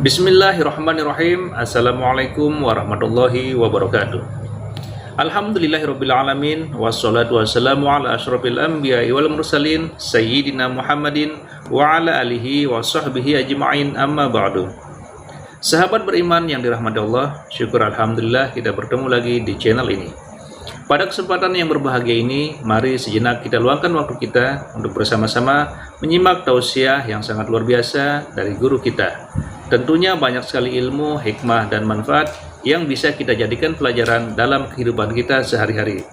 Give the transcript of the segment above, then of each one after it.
Bismillahirrahmanirrahim. Assalamualaikum warahmatullahi wabarakatuh. Alhamdulillahirrabbilalamin. Wassalatu wassalamu ala ashrafil anbiya'i wal mursalin Sayyidina Muhammadin wa ala alihi wa sahbihi ajma'in, amma ba'du. Sahabat beriman yang dirahmati Allah, syukur alhamdulillah kita bertemu lagi di channel ini. Pada kesempatan yang berbahagia ini, mari sejenak kita luangkan waktu kita untuk bersama-sama menyimak tausiah yang sangat luar biasa dari guru kita. Tentunya banyak sekali ilmu, hikmah, dan manfaat yang bisa kita jadikan pelajaran dalam kehidupan kita sehari-hari.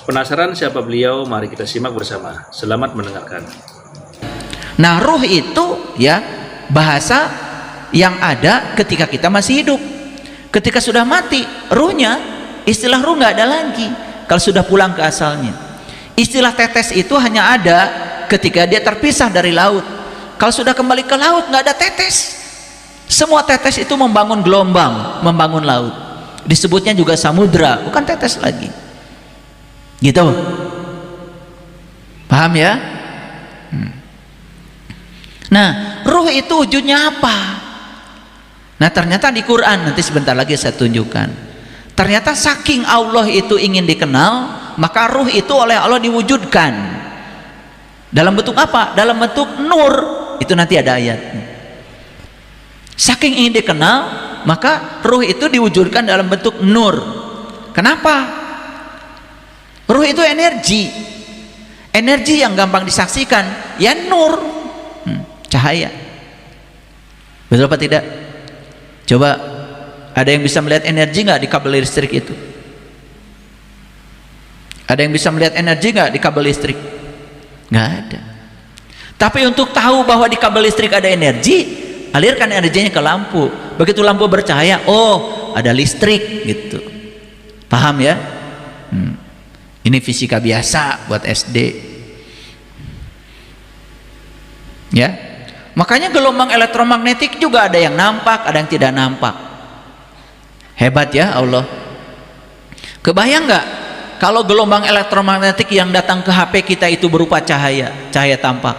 Penasaran siapa beliau? Mari kita simak bersama. Selamat mendengarkan. Nah, ruh itu ya bahasa yang ada ketika kita masih hidup. Ketika sudah mati, ruhnya, istilah ruh nggak ada lagi kalau sudah pulang ke asalnya. Istilah tetes itu hanya ada ketika dia terpisah dari laut. Kalau sudah kembali ke laut nggak ada tetes. Semua tetes itu membangun gelombang, membangun laut. Disebutnya juga samudra, bukan tetes lagi. Gitu. Paham ya? Nah, ruh itu wujudnya apa? Nah, ternyata di Quran, nanti sebentar lagi saya tunjukkan. Ternyata saking Allah itu ingin dikenal, maka ruh itu oleh Allah diwujudkan. Dalam bentuk apa? Dalam bentuk nur. Itu nanti ada ayatnya. Saking ingin dikenal, maka ruh itu diwujudkan dalam bentuk nur. Kenapa? Ruh itu energi. Energi yang gampang disaksikan, ya nur, cahaya. Betul apa tidak? Coba, ada yang bisa melihat energi nggak di kabel listrik itu? Ada yang bisa melihat energi nggak di kabel listrik? Nggak ada. Tapi untuk tahu bahwa di kabel listrik ada energi, alirkan energinya ke lampu. Begitu lampu bercahaya, oh ada listrik gitu. Paham ya? Ini fisika biasa buat SD. Ya. Makanya gelombang elektromagnetik juga ada yang nampak, ada yang tidak nampak. Hebat ya Allah. Kebayang nggak kalau gelombang elektromagnetik yang datang ke HP kita itu berupa cahaya, cahaya tampak?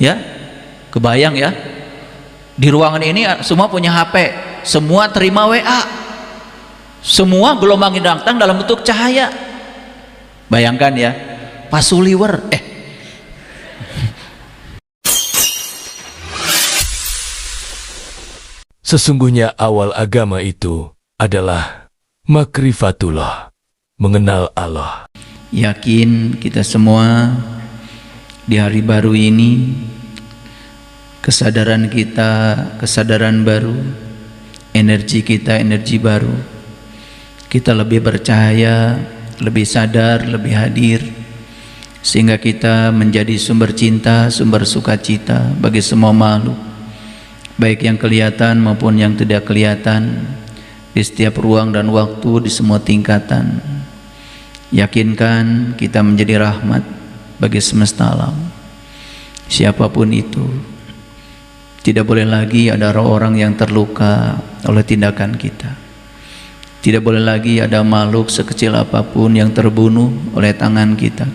Ya, kebayang ya? Di ruangan ini semua punya HP, semua terima WA, semua gelombang yang datang dalam bentuk cahaya. Bayangkan ya, Pak Suliwer, Sesungguhnya awal agama itu adalah makrifatullah, mengenal Allah. Yakin kita semua di hari baru ini, kesadaran kita, kesadaran baru, energi kita, energi baru. Kita lebih bercahaya, lebih sadar, lebih hadir, sehingga kita menjadi sumber cinta, sumber sukacita bagi semua makhluk, baik yang kelihatan maupun yang tidak kelihatan, di setiap ruang dan waktu, di semua tingkatan. Yakinkan kita menjadi rahmat bagi semesta alam. Siapapun itu, tidak boleh lagi ada orang yang terluka oleh tindakan kita. Tidak boleh lagi ada makhluk sekecil apapun yang terbunuh oleh tangan kita.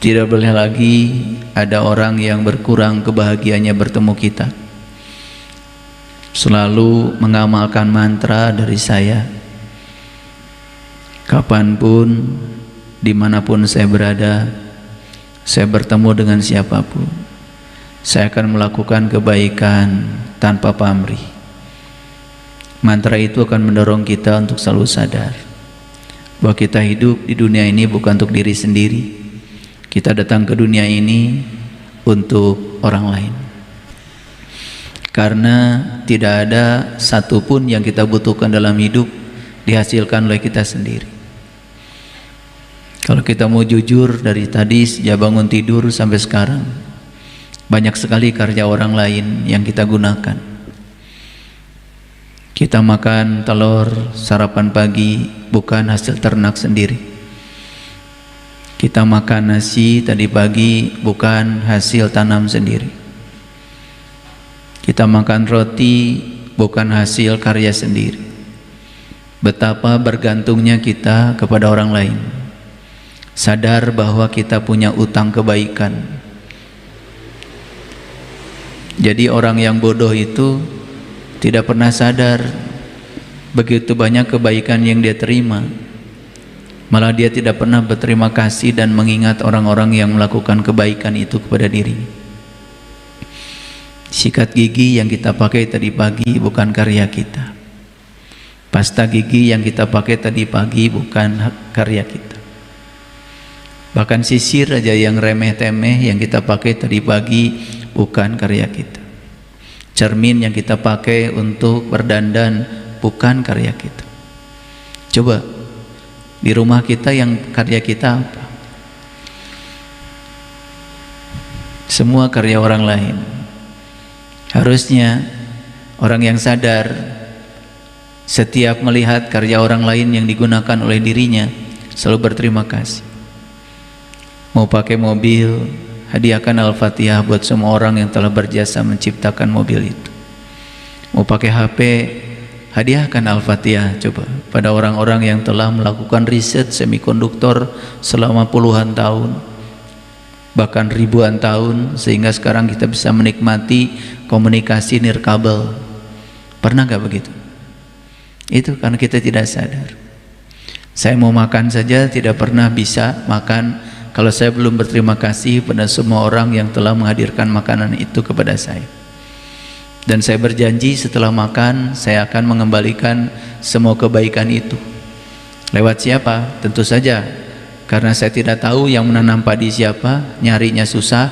Tidak boleh lagi ada orang yang berkurang kebahagiaannya bertemu kita. Selalu mengamalkan mantra dari saya. Kapanpun, dimanapun saya berada, saya bertemu dengan siapapun, saya akan melakukan kebaikan tanpa pamrih. Mantra itu akan mendorong kita untuk selalu sadar bahwa kita hidup di dunia ini bukan untuk diri sendiri. Kita datang ke dunia ini untuk orang lain. Karena tidak ada satupun yang kita butuhkan dalam hidup dihasilkan oleh kita sendiri. Kalau kita mau jujur, dari tadi sejak bangun tidur sampai sekarang, banyak sekali karya orang lain yang kita gunakan. Kita makan telur sarapan pagi bukan hasil ternak sendiri. Kita makan nasi tadi pagi bukan hasil tanam sendiri. Kita makan roti bukan hasil karya sendiri. Betapa bergantungnya kita kepada orang lain. Sadar bahwa kita punya utang kebaikan. Jadi orang yang bodoh itu tidak pernah sadar begitu banyak kebaikan yang dia terima. Malah dia tidak pernah berterima kasih dan mengingat orang-orang yang melakukan kebaikan itu kepada dirinya. Sikat gigi yang kita pakai tadi pagi bukan karya kita. Pasta gigi yang kita pakai tadi pagi bukan karya kita. Bahkan sisir aja yang remeh-temeh yang kita pakai tadi pagi bukan karya kita. Cermin yang kita pakai untuk berdandan bukan karya kita. Coba di rumah kita yang karya kita apa? Semua karya orang lain. Harusnya orang yang sadar setiap melihat karya orang lain yang digunakan oleh dirinya selalu berterima kasih. Mau pakai mobil, hadiahkan Al-Fatihah buat semua orang yang telah berjasa menciptakan mobil itu. Mau pakai HP, hadiahkan Al-Fatihah coba pada orang-orang yang telah melakukan riset semikonduktor selama puluhan tahun, bahkan ribuan tahun, sehingga sekarang kita bisa menikmati komunikasi nirkabel. Pernah gak begitu? Itu karena kita tidak sadar. Saya mau makan saja tidak pernah bisa makan kalau saya belum berterima kasih pada semua orang yang telah menghadirkan makanan itu kepada saya. Dan saya berjanji setelah makan saya akan mengembalikan semua kebaikan itu. Lewat siapa? Tentu saja karena saya tidak tahu yang menanam padi siapa, nyarinya susah.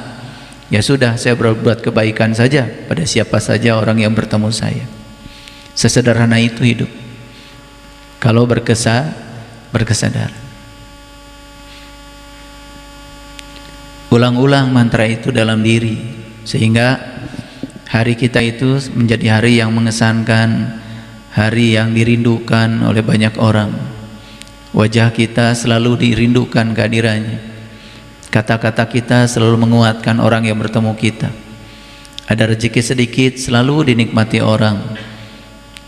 Ya sudah, saya berbuat kebaikan saja pada siapa saja orang yang bertemu saya. Sesederhana itu hidup. Kalau berkesadaran. Ulang-ulang mantra itu dalam diri sehingga hari kita itu menjadi hari yang mengesankan, hari yang dirindukan oleh banyak orang. Wajah kita selalu dirindukan kehadirannya. Kata-kata kita selalu menguatkan orang yang bertemu kita. Ada rezeki sedikit selalu dinikmati orang.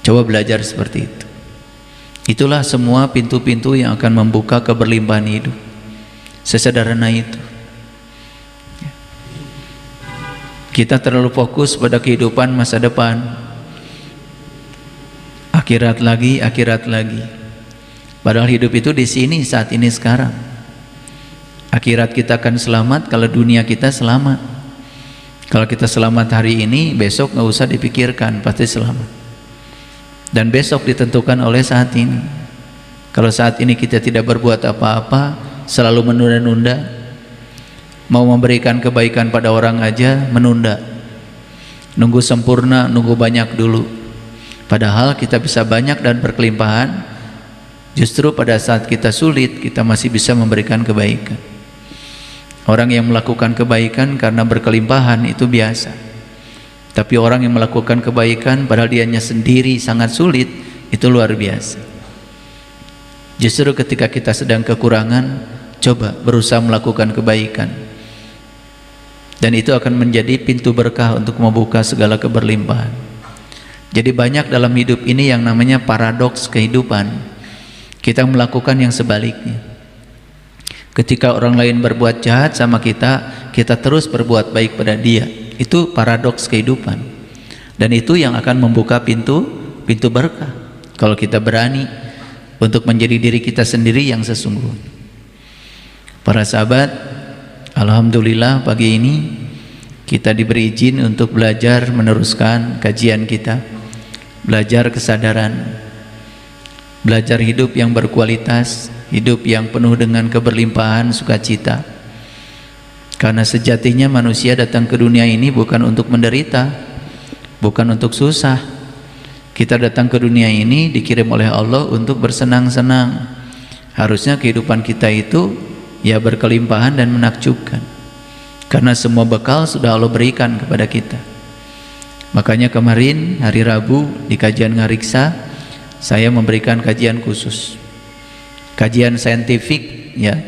Coba belajar seperti itu. Itulah semua pintu-pintu yang akan membuka keberlimpahan hidup. Sesederhana itu. Kita terlalu fokus pada kehidupan masa depan. Akhirat lagi, akhirat lagi. Padahal hidup itu di sini, saat ini, sekarang. Akhirat kita akan selamat kalau dunia kita selamat. Kalau kita selamat hari ini, besok nggak usah dipikirkan, pasti selamat. Dan besok ditentukan oleh saat ini. Kalau saat ini kita tidak berbuat apa-apa, selalu menunda-nunda, mau memberikan kebaikan pada orang aja menunda, nunggu sempurna, nunggu banyak dulu. Padahal kita bisa banyak dan berkelimpahan. Justru pada saat kita sulit, kita masih bisa memberikan kebaikan. Orang yang melakukan kebaikan karena berkelimpahan itu biasa. Tapi orang yang melakukan kebaikan padahal dianya sendiri sangat sulit, itu luar biasa. Justru ketika kita sedang kekurangan, coba berusaha melakukan kebaikan. Dan itu akan menjadi pintu berkah untuk membuka segala keberlimpahan. Jadi banyak dalam hidup ini yang namanya paradoks kehidupan. Kita melakukan yang sebaliknya. Ketika orang lain berbuat jahat sama kita, kita terus berbuat baik pada dia. Itu paradoks kehidupan. Dan itu yang akan membuka pintu berkah. Kalau kita berani untuk menjadi diri kita sendiri yang sesungguhnya. Para sahabat, alhamdulillah pagi ini kita diberi izin untuk belajar meneruskan kajian kita, belajar kesadaran, belajar hidup yang berkualitas, hidup yang penuh dengan keberlimpahan sukacita. Karena sejatinya manusia datang ke dunia ini bukan untuk menderita, bukan untuk susah. Kita datang ke dunia ini dikirim oleh Allah untuk bersenang-senang. Harusnya kehidupan kita itu ya berkelimpahan dan menakjubkan, karena semua bekal sudah Allah berikan kepada kita. Makanya kemarin hari Rabu di kajian Ngariksa saya memberikan kajian khusus, kajian saintifik ya,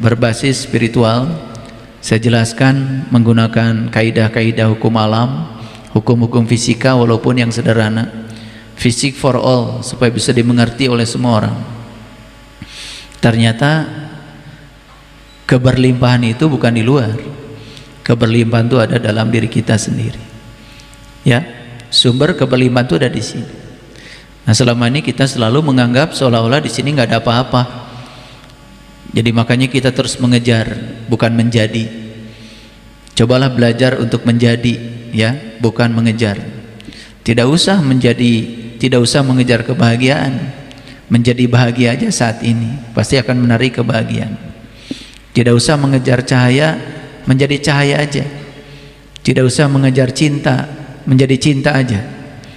berbasis spiritual. Saya jelaskan menggunakan kaidah-kaidah hukum alam, hukum-hukum fisika walaupun yang sederhana, fisik for all, supaya bisa dimengerti oleh semua orang. Ternyata keberlimpahan itu bukan di luar. Keberlimpahan itu ada dalam diri kita sendiri. Ya, Sumber keberlimpahan itu ada di sini. Nah, selama ini kita selalu menganggap seolah-olah di sini nggak ada apa-apa. Jadi makanya kita terus mengejar, bukan menjadi. Cobalah belajar untuk menjadi, ya, bukan mengejar. Tidak usah menjadi, tidak usah mengejar kebahagiaan. Menjadi bahagia aja saat ini, pasti akan menarik kebahagiaan. Tidak usah mengejar cahaya, menjadi cahaya aja. Tidak usah mengejar cinta, menjadi cinta aja.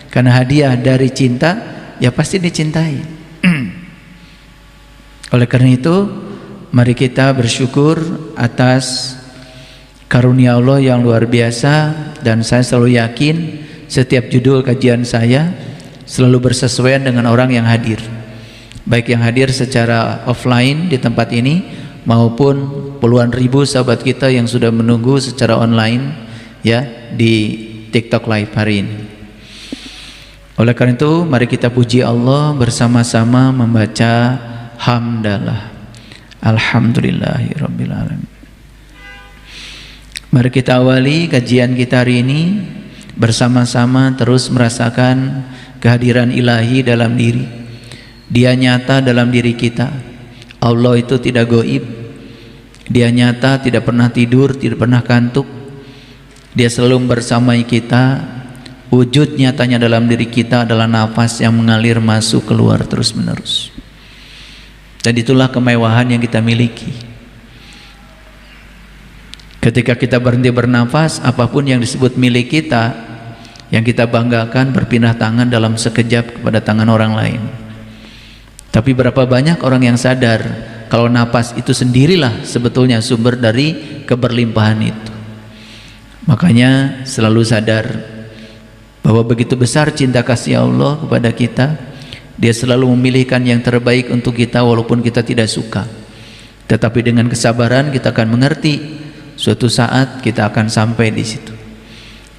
Karena hadiah dari cinta, ya pasti dicintai. Oleh karena itu, mari kita bersyukur atas karunia Allah yang luar biasa. Dan saya selalu yakin setiap judul kajian saya selalu bersesuaian dengan orang yang hadir, baik yang hadir secara offline di tempat ini maupun puluhan ribu sahabat kita yang sudah menunggu secara online, ya, di TikTok Live hari ini. Oleh karena itu, mari kita puji Allah bersama-sama membaca hamdalah. Alhamdulillahirabbil alamin. Mari kita awali kajian kita hari ini bersama-sama terus merasakan kehadiran ilahi dalam diri. Dia nyata dalam diri kita. Allah itu tidak gaib. Dia nyata, tidak pernah tidur, tidak pernah kantuk. Dia selalu bersamai kita. Wujud nyatanya dalam diri kita adalah nafas yang mengalir masuk keluar terus menerus. Dan itulah kemewahan yang kita miliki. Ketika kita berhenti bernafas, apapun yang disebut milik kita, yang kita banggakan, berpindah tangan dalam sekejap kepada tangan orang lain. Tapi berapa banyak orang yang sadar kalau nafas itu sendirilah sebetulnya sumber dari keberlimpahan itu. Makanya selalu sadar bahwa begitu besar cinta kasih Allah kepada kita. Dia selalu memilihkan yang terbaik untuk kita walaupun kita tidak suka. Tetapi dengan kesabaran kita akan mengerti, suatu saat kita akan sampai di situ.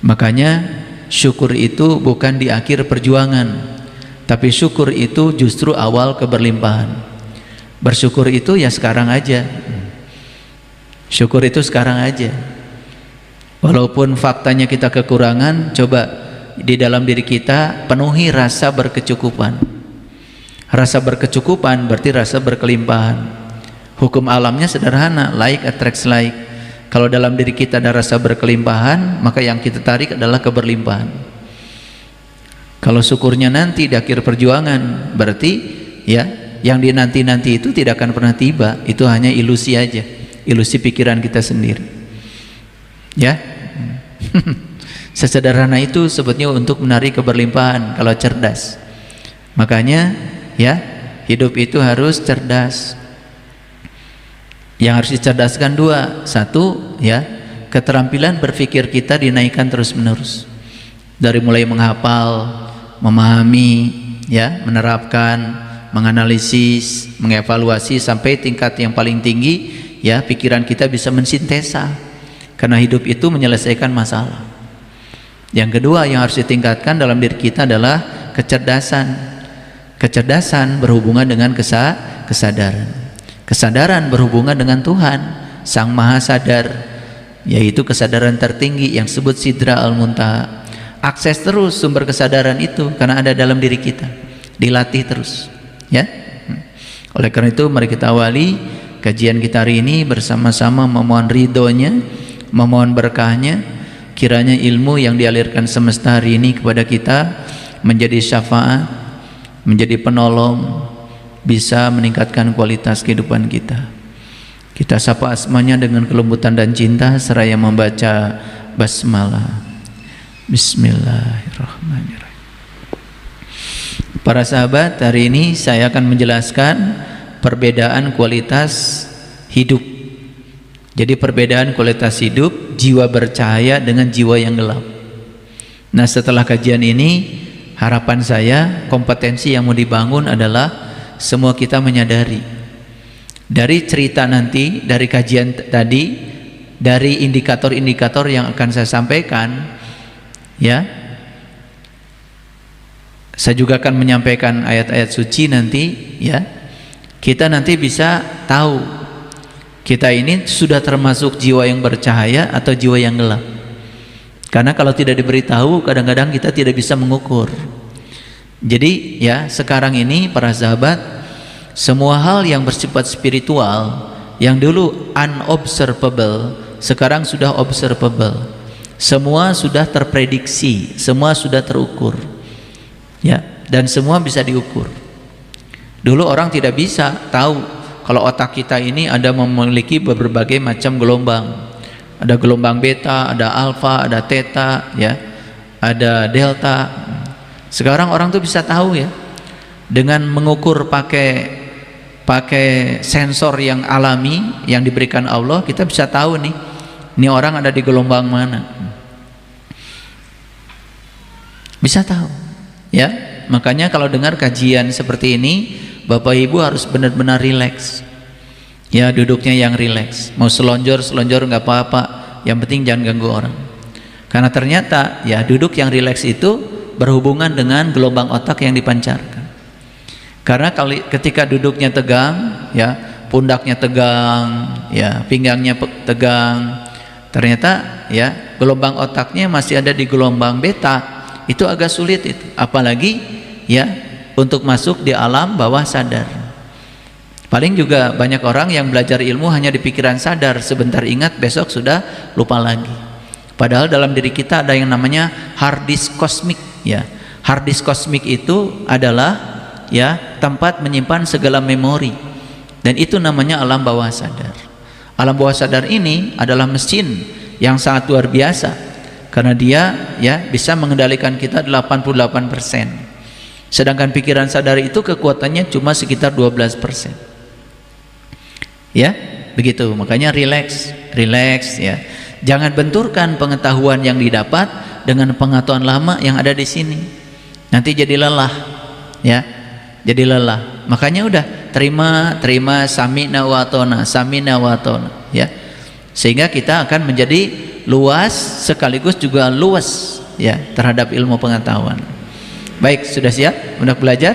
Makanya syukur itu bukan di akhir perjuangan, tapi syukur itu justru awal keberlimpahan. Bersyukur itu ya sekarang aja. Syukur itu sekarang aja. Walaupun faktanya kita kekurangan, coba di dalam diri kita penuhi rasa berkecukupan. Rasa berkecukupan berarti rasa berkelimpahan. Hukum alamnya sederhana, like attracts like. Kalau dalam diri kita ada rasa berkelimpahan, maka yang kita tarik adalah keberlimpahan. Kalau syukurnya nanti di akhir perjuangan, berarti ya yang di nanti-nanti itu tidak akan pernah tiba. Itu hanya ilusi aja, ilusi pikiran kita sendiri. Ya, sesederhana itu sebetulnya untuk menarik keberlimpahan kalau cerdas. Makanya ya, hidup itu harus cerdas. Yang harus dicerdaskan dua. Satu, ya, keterampilan berpikir kita dinaikkan terus menerus. Dari mulai menghafal, memahami, ya, menerapkan, menganalisis, mengevaluasi sampai tingkat yang paling tinggi, ya, pikiran kita bisa mensintesa. Karena hidup itu menyelesaikan masalah. Yang kedua yang harus ditingkatkan dalam diri kita adalah kecerdasan. Kecerdasan berhubungan dengan kesadaran. Kesadaran berhubungan dengan Tuhan, Sang Maha Sadar, yaitu kesadaran tertinggi yang disebut Sidra Al-Muntaha. Akses terus sumber kesadaran itu karena ada dalam diri kita, dilatih terus, ya. Oleh karena itu mari kita awali kajian kita hari ini bersama-sama memohon ridhonya, memohon berkahnya. Kiranya ilmu yang dialirkan semesta hari ini kepada kita menjadi syafaat, menjadi penolong, bisa meningkatkan kualitas kehidupan kita. Kita sapa asmanya dengan kelembutan dan cinta seraya membaca basmalah. Bismillahirrahmanirrahim. Para sahabat, hari ini saya akan menjelaskan perbedaan kualitas hidup. Jadi perbedaan kualitas hidup jiwa bercahaya dengan jiwa yang gelap. Nah, setelah kajian ini harapan saya kompetensi yang mau dibangun adalah semua kita menyadari dari cerita nanti, dari kajian tadi, dari indikator-indikator yang akan saya sampaikan, ya, saya juga akan menyampaikan ayat-ayat suci nanti, ya, kita nanti bisa tahu kita ini sudah termasuk jiwa yang bercahaya atau jiwa yang gelap. Karena kalau tidak diberitahu, kadang-kadang kita tidak bisa mengukur. Jadi ya, sekarang ini para sahabat, semua hal yang bersifat spiritual yang dulu unobservable sekarang sudah observable. Semua sudah terprediksi, semua sudah terukur. Ya, dan semua bisa diukur. Dulu orang tidak bisa tahu kalau otak kita ini ada memiliki berbagai macam gelombang. Ada gelombang beta, ada alfa, ada theta, ya, ada delta. Sekarang orang tuh bisa tahu ya, dengan mengukur pakai sensor yang alami yang diberikan Allah, kita bisa tahu nih, ini orang ada di gelombang mana. Bisa tahu, ya. Makanya kalau dengar kajian seperti ini, Bapak Ibu harus benar-benar rileks. Ya, duduknya yang rileks. Mau selonjor nggak apa-apa, yang penting jangan ganggu orang. Karena ternyata ya, duduk yang rileks itu berhubungan dengan gelombang otak yang dipancarkan. Karena ketika duduknya tegang, ya, pundaknya tegang, ya, pinggangnya tegang, ternyata ya, gelombang otaknya masih ada di gelombang beta. Itu agak sulit itu, apalagi ya, untuk masuk di alam bawah sadar. Paling juga banyak orang yang belajar ilmu hanya di pikiran sadar, sebentar ingat, besok sudah lupa lagi. Padahal dalam diri kita ada yang namanya hard disk kosmik, ya. Hard disk kosmik itu adalah ya, tempat menyimpan segala memori, dan itu namanya alam bawah sadar. Alam bawah sadar ini adalah mesin yang sangat luar biasa, karena dia ya, bisa mengendalikan kita 88%. Sedangkan pikiran sadar itu kekuatannya cuma sekitar 12%. Ya, begitu. Makanya relax ya. Jangan benturkan pengetahuan yang didapat dengan pengetahuan lama yang ada di sini. Nanti jadi lelah, ya. Jadi lelah. Makanya udah terima sami'na wa atona, ya. Sehingga kita akan menjadi luas sekaligus juga luas ya terhadap ilmu pengetahuan. Baik, sudah siap untuk belajar?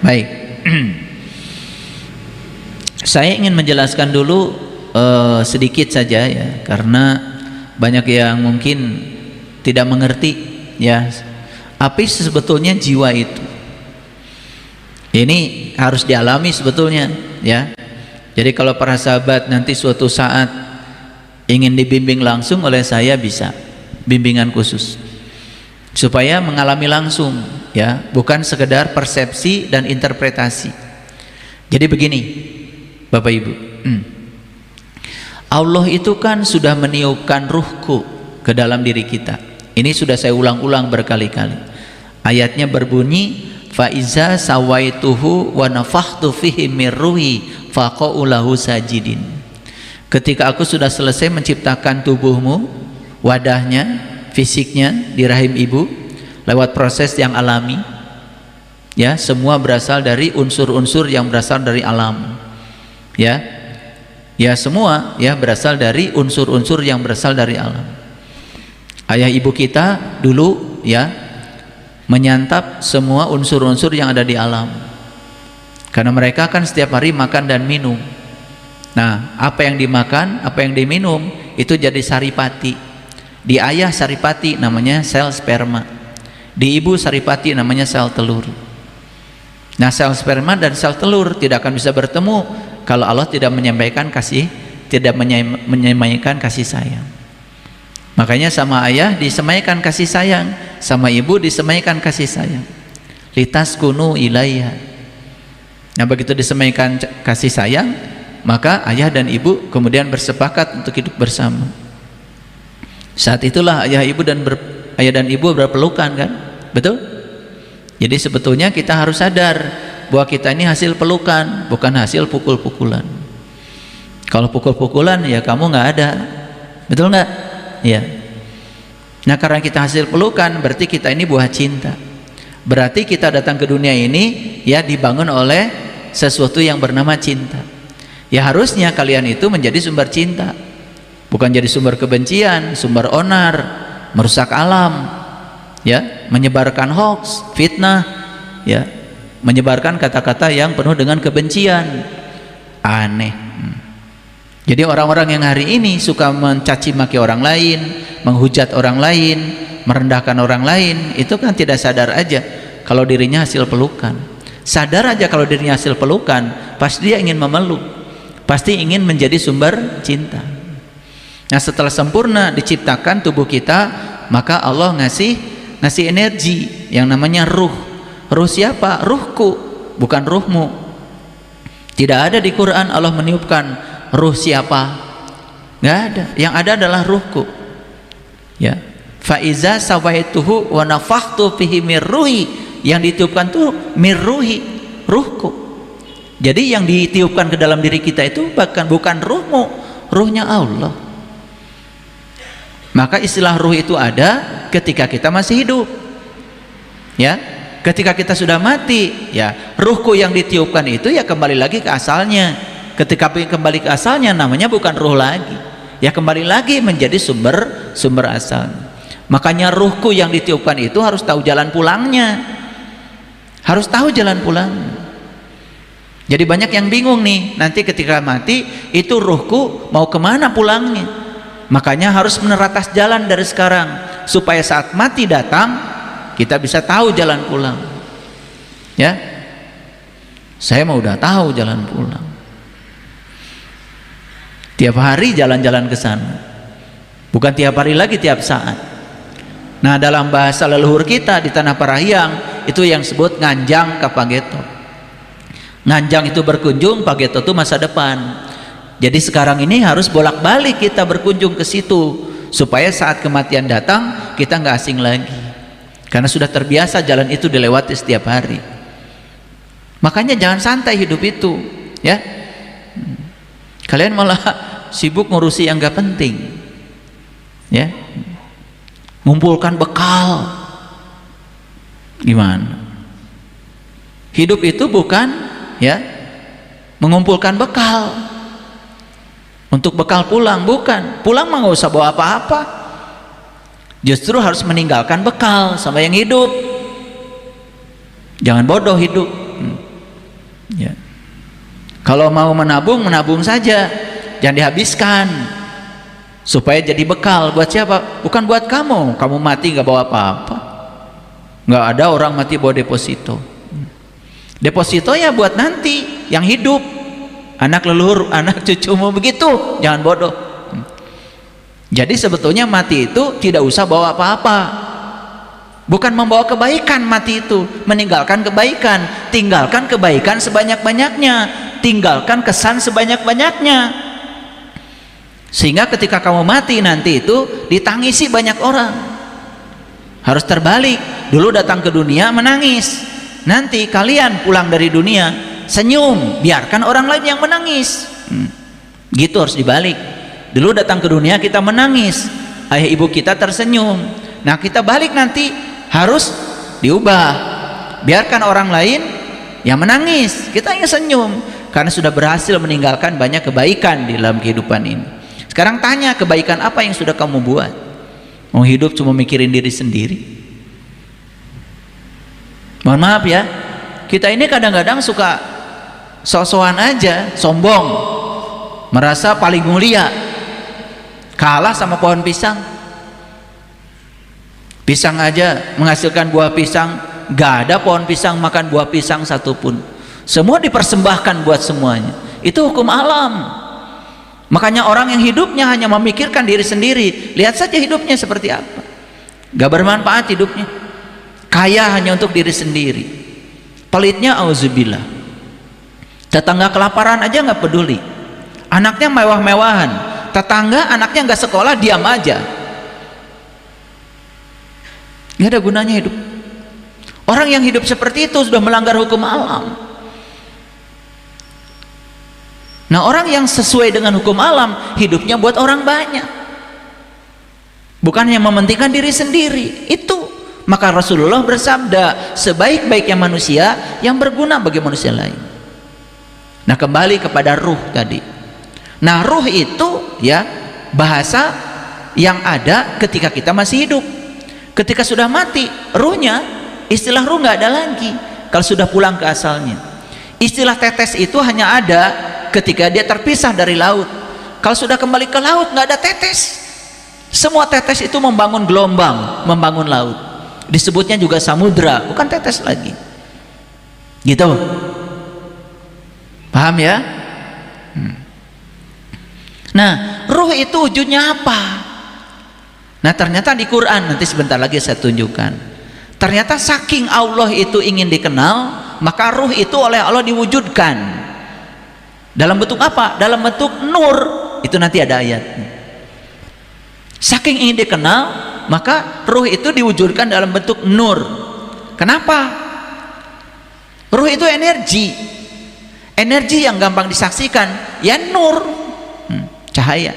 Baik. Saya ingin menjelaskan dulu sedikit saja ya, karena banyak yang mungkin tidak mengerti ya, apa sebetulnya jiwa itu. Ini harus dialami sebetulnya ya. Jadi kalau para sahabat nanti suatu saat ingin dibimbing langsung oleh saya, bisa bimbingan khusus supaya mengalami langsung ya, bukan sekedar persepsi dan interpretasi. Jadi begini Bapak Ibu, Allah itu kan sudah meniupkan ruhku ke dalam diri kita. Ini sudah saya ulang-ulang berkali-kali. Ayatnya berbunyi, fa iza sawaituhu wa nafakhtu fihi mir ruhi faqa'u lahu sajidin. Ketika aku sudah selesai menciptakan tubuhmu, wadahnya, fisiknya di rahim ibu, lewat proses yang alami, ya, semua berasal dari unsur-unsur yang berasal dari alam. Ya, ya, semua ya berasal dari unsur-unsur yang berasal dari alam. Ayah ibu kita dulu ya menyantap semua unsur-unsur yang ada di alam, karena mereka kan setiap hari makan dan minum. Nah, apa yang dimakan, apa yang diminum itu jadi saripati. Di ayah saripati namanya sel sperma, di ibu saripati namanya sel telur. Nah, sel sperma dan sel telur tidak akan bisa bertemu kalau Allah tidak menyampaikan kasih sayang. Makanya sama ayah disemaikan kasih sayang, sama ibu disemaikan kasih sayang. Litaskunu ilaiha. Nah, begitu disemaikan kasih sayang, maka ayah dan ibu kemudian bersepakat untuk hidup bersama. Saat itulah ayah dan ibu berpelukan, kan? Betul? Jadi sebetulnya kita harus sadar bahwa kita ini hasil pelukan, bukan hasil pukul-pukulan. Kalau pukul-pukulan ya kamu nggak ada, betul nggak? Ya. Nah, karena kita hasil pelukan, berarti kita ini buah cinta. Berarti kita datang ke dunia ini ya dibangun oleh sesuatu yang bernama cinta. Ya, harusnya kalian itu menjadi sumber cinta, bukan jadi sumber kebencian, sumber onar, merusak alam, ya, menyebarkan hoax, fitnah, ya, menyebarkan kata-kata yang penuh dengan kebencian. Aneh. Jadi orang-orang yang hari ini suka mencaci maki orang lain, menghujat orang lain, merendahkan orang lain, itu kan tidak sadar aja kalau dirinya hasil pelukan. Sadar aja kalau dirinya hasil pelukan, pasti dia ingin memeluk, pasti ingin menjadi sumber cinta. Nah, setelah sempurna diciptakan tubuh kita, maka Allah ngasih energi yang namanya ruh. Ruh siapa? Ruhku, bukan ruhmu. Tidak ada di Quran Allah meniupkan ruh siapa, nggak ada. Yang ada adalah ruhku, ya. Faiza sawaituhu wa nafakhtu fihi mir ruhi, yang ditiupkan tuh mir ruhi, ruhku. Jadi yang ditiupkan ke dalam diri kita itu bukan ruhmu, ruhnya Allah. Maka istilah ruh itu ada ketika kita masih hidup, ya. Ketika kita sudah mati, ya, ruhku yang ditiupkan itu ya kembali lagi ke asalnya. Ketika kembali ke asalnya, namanya bukan ruh lagi, ya kembali lagi menjadi sumber asal. Makanya ruhku yang ditiupkan itu harus tahu jalan pulangnya, harus tahu jalan pulang. Jadi banyak yang bingung nih, nanti ketika mati itu ruhku mau kemana pulangnya. Makanya harus meneratas jalan dari sekarang, supaya saat mati datang kita bisa tahu jalan pulang, ya. Saya mau udah tahu jalan pulang, tiap hari jalan-jalan ke sana, bukan tiap hari lagi, tiap saat. Nah, dalam bahasa leluhur kita di Tanah Parahiang itu yang sebut nganjang ke Pageto. Nganjang itu berkunjung, Pageto itu masa depan. Jadi sekarang ini harus bolak-balik kita berkunjung ke situ, supaya saat kematian datang kita nggak asing lagi, karena sudah terbiasa jalan itu dilewati setiap hari. Makanya jangan santai hidup itu, ya. Kalian malah sibuk ngurusi yang gak penting, ya. Ngumpulkan bekal, gimana? Hidup itu bukan, ya, mengumpulkan bekal untuk bekal pulang, bukan. Pulang mah nggak usah bawa apa-apa, justru harus meninggalkan bekal sama yang hidup. Jangan bodoh hidup, ya. Kalau mau menabung, menabung saja, jangan dihabiskan, supaya jadi bekal. Buat siapa? Bukan buat kamu. Kamu mati nggak bawa apa-apa. Nggak ada orang mati bawa deposito. Deposito ya buat nanti yang hidup, anak leluhur, anak cucumu, begitu. Jangan bodoh. Jadi sebetulnya mati itu tidak usah bawa apa-apa, bukan membawa kebaikan. Mati itu meninggalkan kebaikan, tinggalkan kebaikan sebanyak-banyaknya, tinggalkan kesan sebanyak-banyaknya, sehingga ketika kamu mati nanti itu ditangisi banyak orang. Harus terbalik, dulu datang ke dunia menangis, nanti kalian pulang dari dunia senyum, biarkan orang lain yang menangis. Gitu harus dibalik. Dulu datang ke dunia kita menangis, ayah ibu kita tersenyum. Nah, kita balik nanti harus diubah, biarkan orang lain yang menangis, kita yang senyum, karena sudah berhasil meninggalkan banyak kebaikan di dalam kehidupan ini. Sekarang tanya, kebaikan apa yang sudah kamu buat? Mau hidup cuma mikirin diri sendiri? Mohon maaf ya, kita ini kadang-kadang suka sok-sokan aja, sombong, merasa paling mulia, kalah sama pohon pisang. Pisang aja menghasilkan buah pisang, gak ada pohon pisang makan buah pisang satupun. Semua dipersembahkan buat semuanya. Itu hukum alam. Makanya orang yang hidupnya hanya memikirkan diri sendiri, lihat saja hidupnya seperti apa. Gak bermanfaat hidupnya. Kaya hanya untuk diri sendiri. Pelitnya auzubillah. Tetangga kelaparan aja gak peduli. Anaknya mewah-mewahan. Tetangga anaknya gak sekolah, diam aja. Gak ada gunanya hidup. Orang yang hidup seperti itu sudah melanggar hukum alam. Nah, orang yang sesuai dengan hukum alam, hidupnya buat orang banyak, bukan hanya mementingkan diri sendiri. Itu maka Rasulullah bersabda, sebaik-baiknya manusia yang berguna bagi manusia lain. Nah, kembali kepada ruh tadi. Nah, ruh itu ya bahasa yang ada ketika kita masih hidup. Ketika sudah mati, ruhnya, istilah ruh nggak ada lagi kalau sudah pulang ke asalnya. Istilah tetes itu hanya ada ketika dia terpisah dari laut. Kalau sudah kembali ke laut nggak ada tetes. Semua tetes itu membangun gelombang, membangun laut. Disebutnya juga samudra, bukan tetes lagi. Gitu. Paham ya? Nah, ruh itu wujudnya apa? Nah, ternyata di Quran, nanti sebentar lagi saya tunjukkan. Ternyata saking Allah itu ingin dikenal, maka ruh itu oleh Allah diwujudkan. Dalam bentuk apa? Dalam bentuk nur. Itu nanti ada ayatnya. Saking ingin dikenal, maka ruh itu diwujudkan dalam bentuk nur. Kenapa? Ruh itu energi. Energi yang gampang disaksikan, ya nur, cahaya.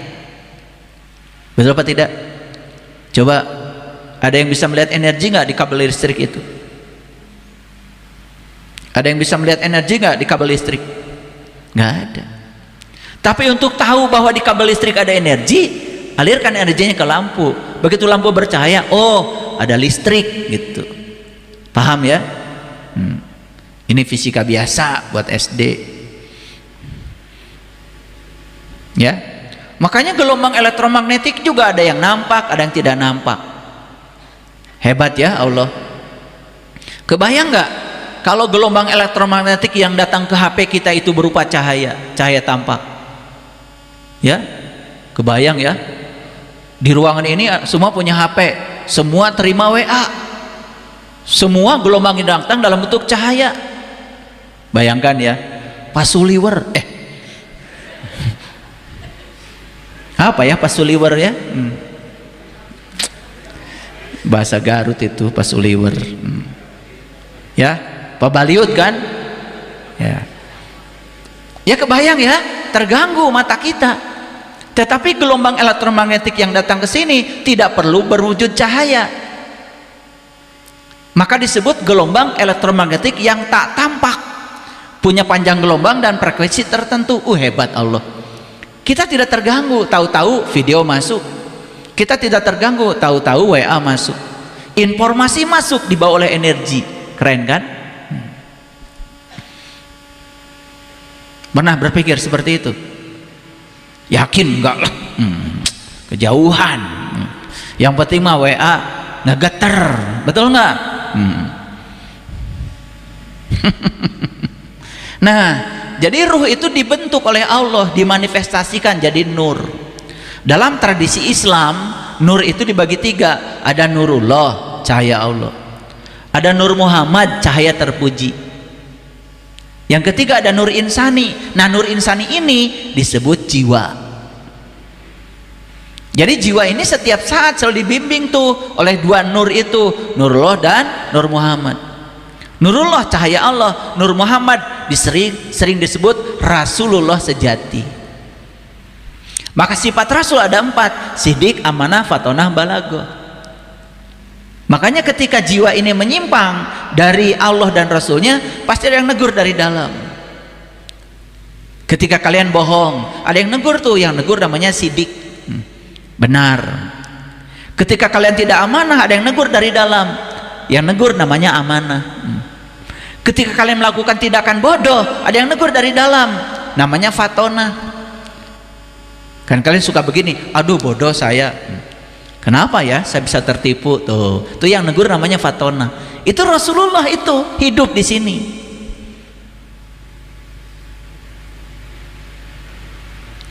Betul apa tidak? Coba, ada yang bisa melihat energi nggak di kabel listrik itu? Ada yang bisa melihat energi nggak di kabel listrik? Nggak ada. Tapi untuk tahu bahwa di kabel listrik ada energi, alirkan energinya ke lampu. Begitu lampu bercahaya, oh ada listrik gitu. Paham ya? Ini fisika biasa buat SD. Ya, makanya gelombang elektromagnetik juga ada yang nampak, ada yang tidak nampak. Hebat ya Allah. Kebayang nggak kalau gelombang elektromagnetik yang datang ke HP kita itu berupa cahaya, cahaya tampak? Ya, kebayang ya? Di ruangan ini semua punya HP, semua terima WA, semua gelombang yang datang dalam bentuk cahaya. Bayangkan ya, pasuliwer, apa ya pasuliwer ya? Bahasa Garut itu pasuliwer. Ya, pabaliut kan? Ya, ya kebayang ya, terganggu mata kita. Tetapi gelombang elektromagnetik yang datang ke sini tidak perlu berwujud cahaya. Maka disebut gelombang elektromagnetik yang tak tampak. Punya panjang gelombang dan frekuensi tertentu. Hebat Allah. Kita tidak terganggu, tahu-tahu video masuk. Kita tidak terganggu, tahu-tahu WA masuk. Informasi masuk dibawa oleh energi. Keren kan? Pernah berpikir seperti itu? Yakin enggak lah, kejauhan. Yang penting mah WA ngegeter, betul nggak? Nah, jadi ruh itu dibentuk oleh Allah, dimanifestasikan jadi nur. Dalam tradisi Islam, nur itu dibagi tiga. Ada nurullah, cahaya Allah. Ada nur Muhammad, cahaya terpuji. Yang ketiga ada nur insani. Nah, nur insani ini disebut jiwa. Jadi jiwa ini setiap saat selalu dibimbing tuh oleh dua nur itu, Nurullah dan Nur Muhammad. Nurullah cahaya Allah, Nur Muhammad sering disebut Rasulullah sejati. Maka sifat Rasul ada 4: sidik, amanah, fatonah, balaghah. Makanya ketika jiwa ini menyimpang dari Allah dan Rasulnya, pasti ada yang negur dari dalam. Ketika kalian bohong, ada yang negur tuh, yang negur namanya sidik, benar. Ketika kalian tidak amanah, ada yang negur dari dalam, yang negur namanya amanah. Ketika kalian melakukan tindakan bodoh, ada yang negur dari dalam, namanya fatonah. Kan kalian suka begini, aduh bodoh saya, kenapa ya saya bisa tertipu? Tuh yang negur namanya fatona. Itu Rasulullah itu hidup di sini.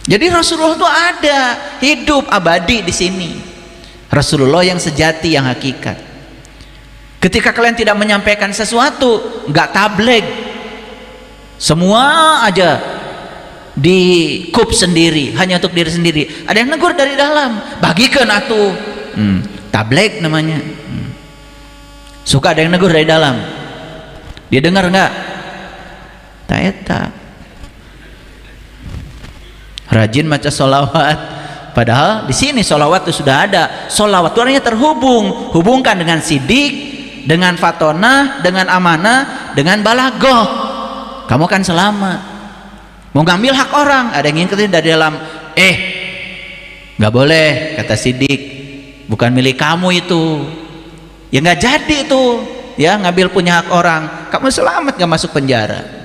Jadi Rasulullah itu ada, hidup abadi di sini. Rasulullah yang sejati, yang hakikat. Ketika kalian tidak menyampaikan sesuatu, nggak tabligh, semua aja dikup sendiri, hanya untuk diri sendiri. Ada yang negur dari dalam, bagikan atuh, tabligh namanya. Suka ada yang negur dari dalam, dia dengar nggak? Tak. Rajin baca sholawat, padahal di sini sholawat itu sudah ada. Sholawat itu artinya terhubung, hubungkan dengan sidik, dengan fatonah, dengan amanah, dengan balaghah. Kamu kan selamat. Mau ngambil hak orang, ada yang ngintipin dari dalam, nggak boleh, kata sidik, bukan milik kamu itu. Ya nggak jadi itu, ya ngambil punya hak orang. Kamu selamat, nggak masuk penjara.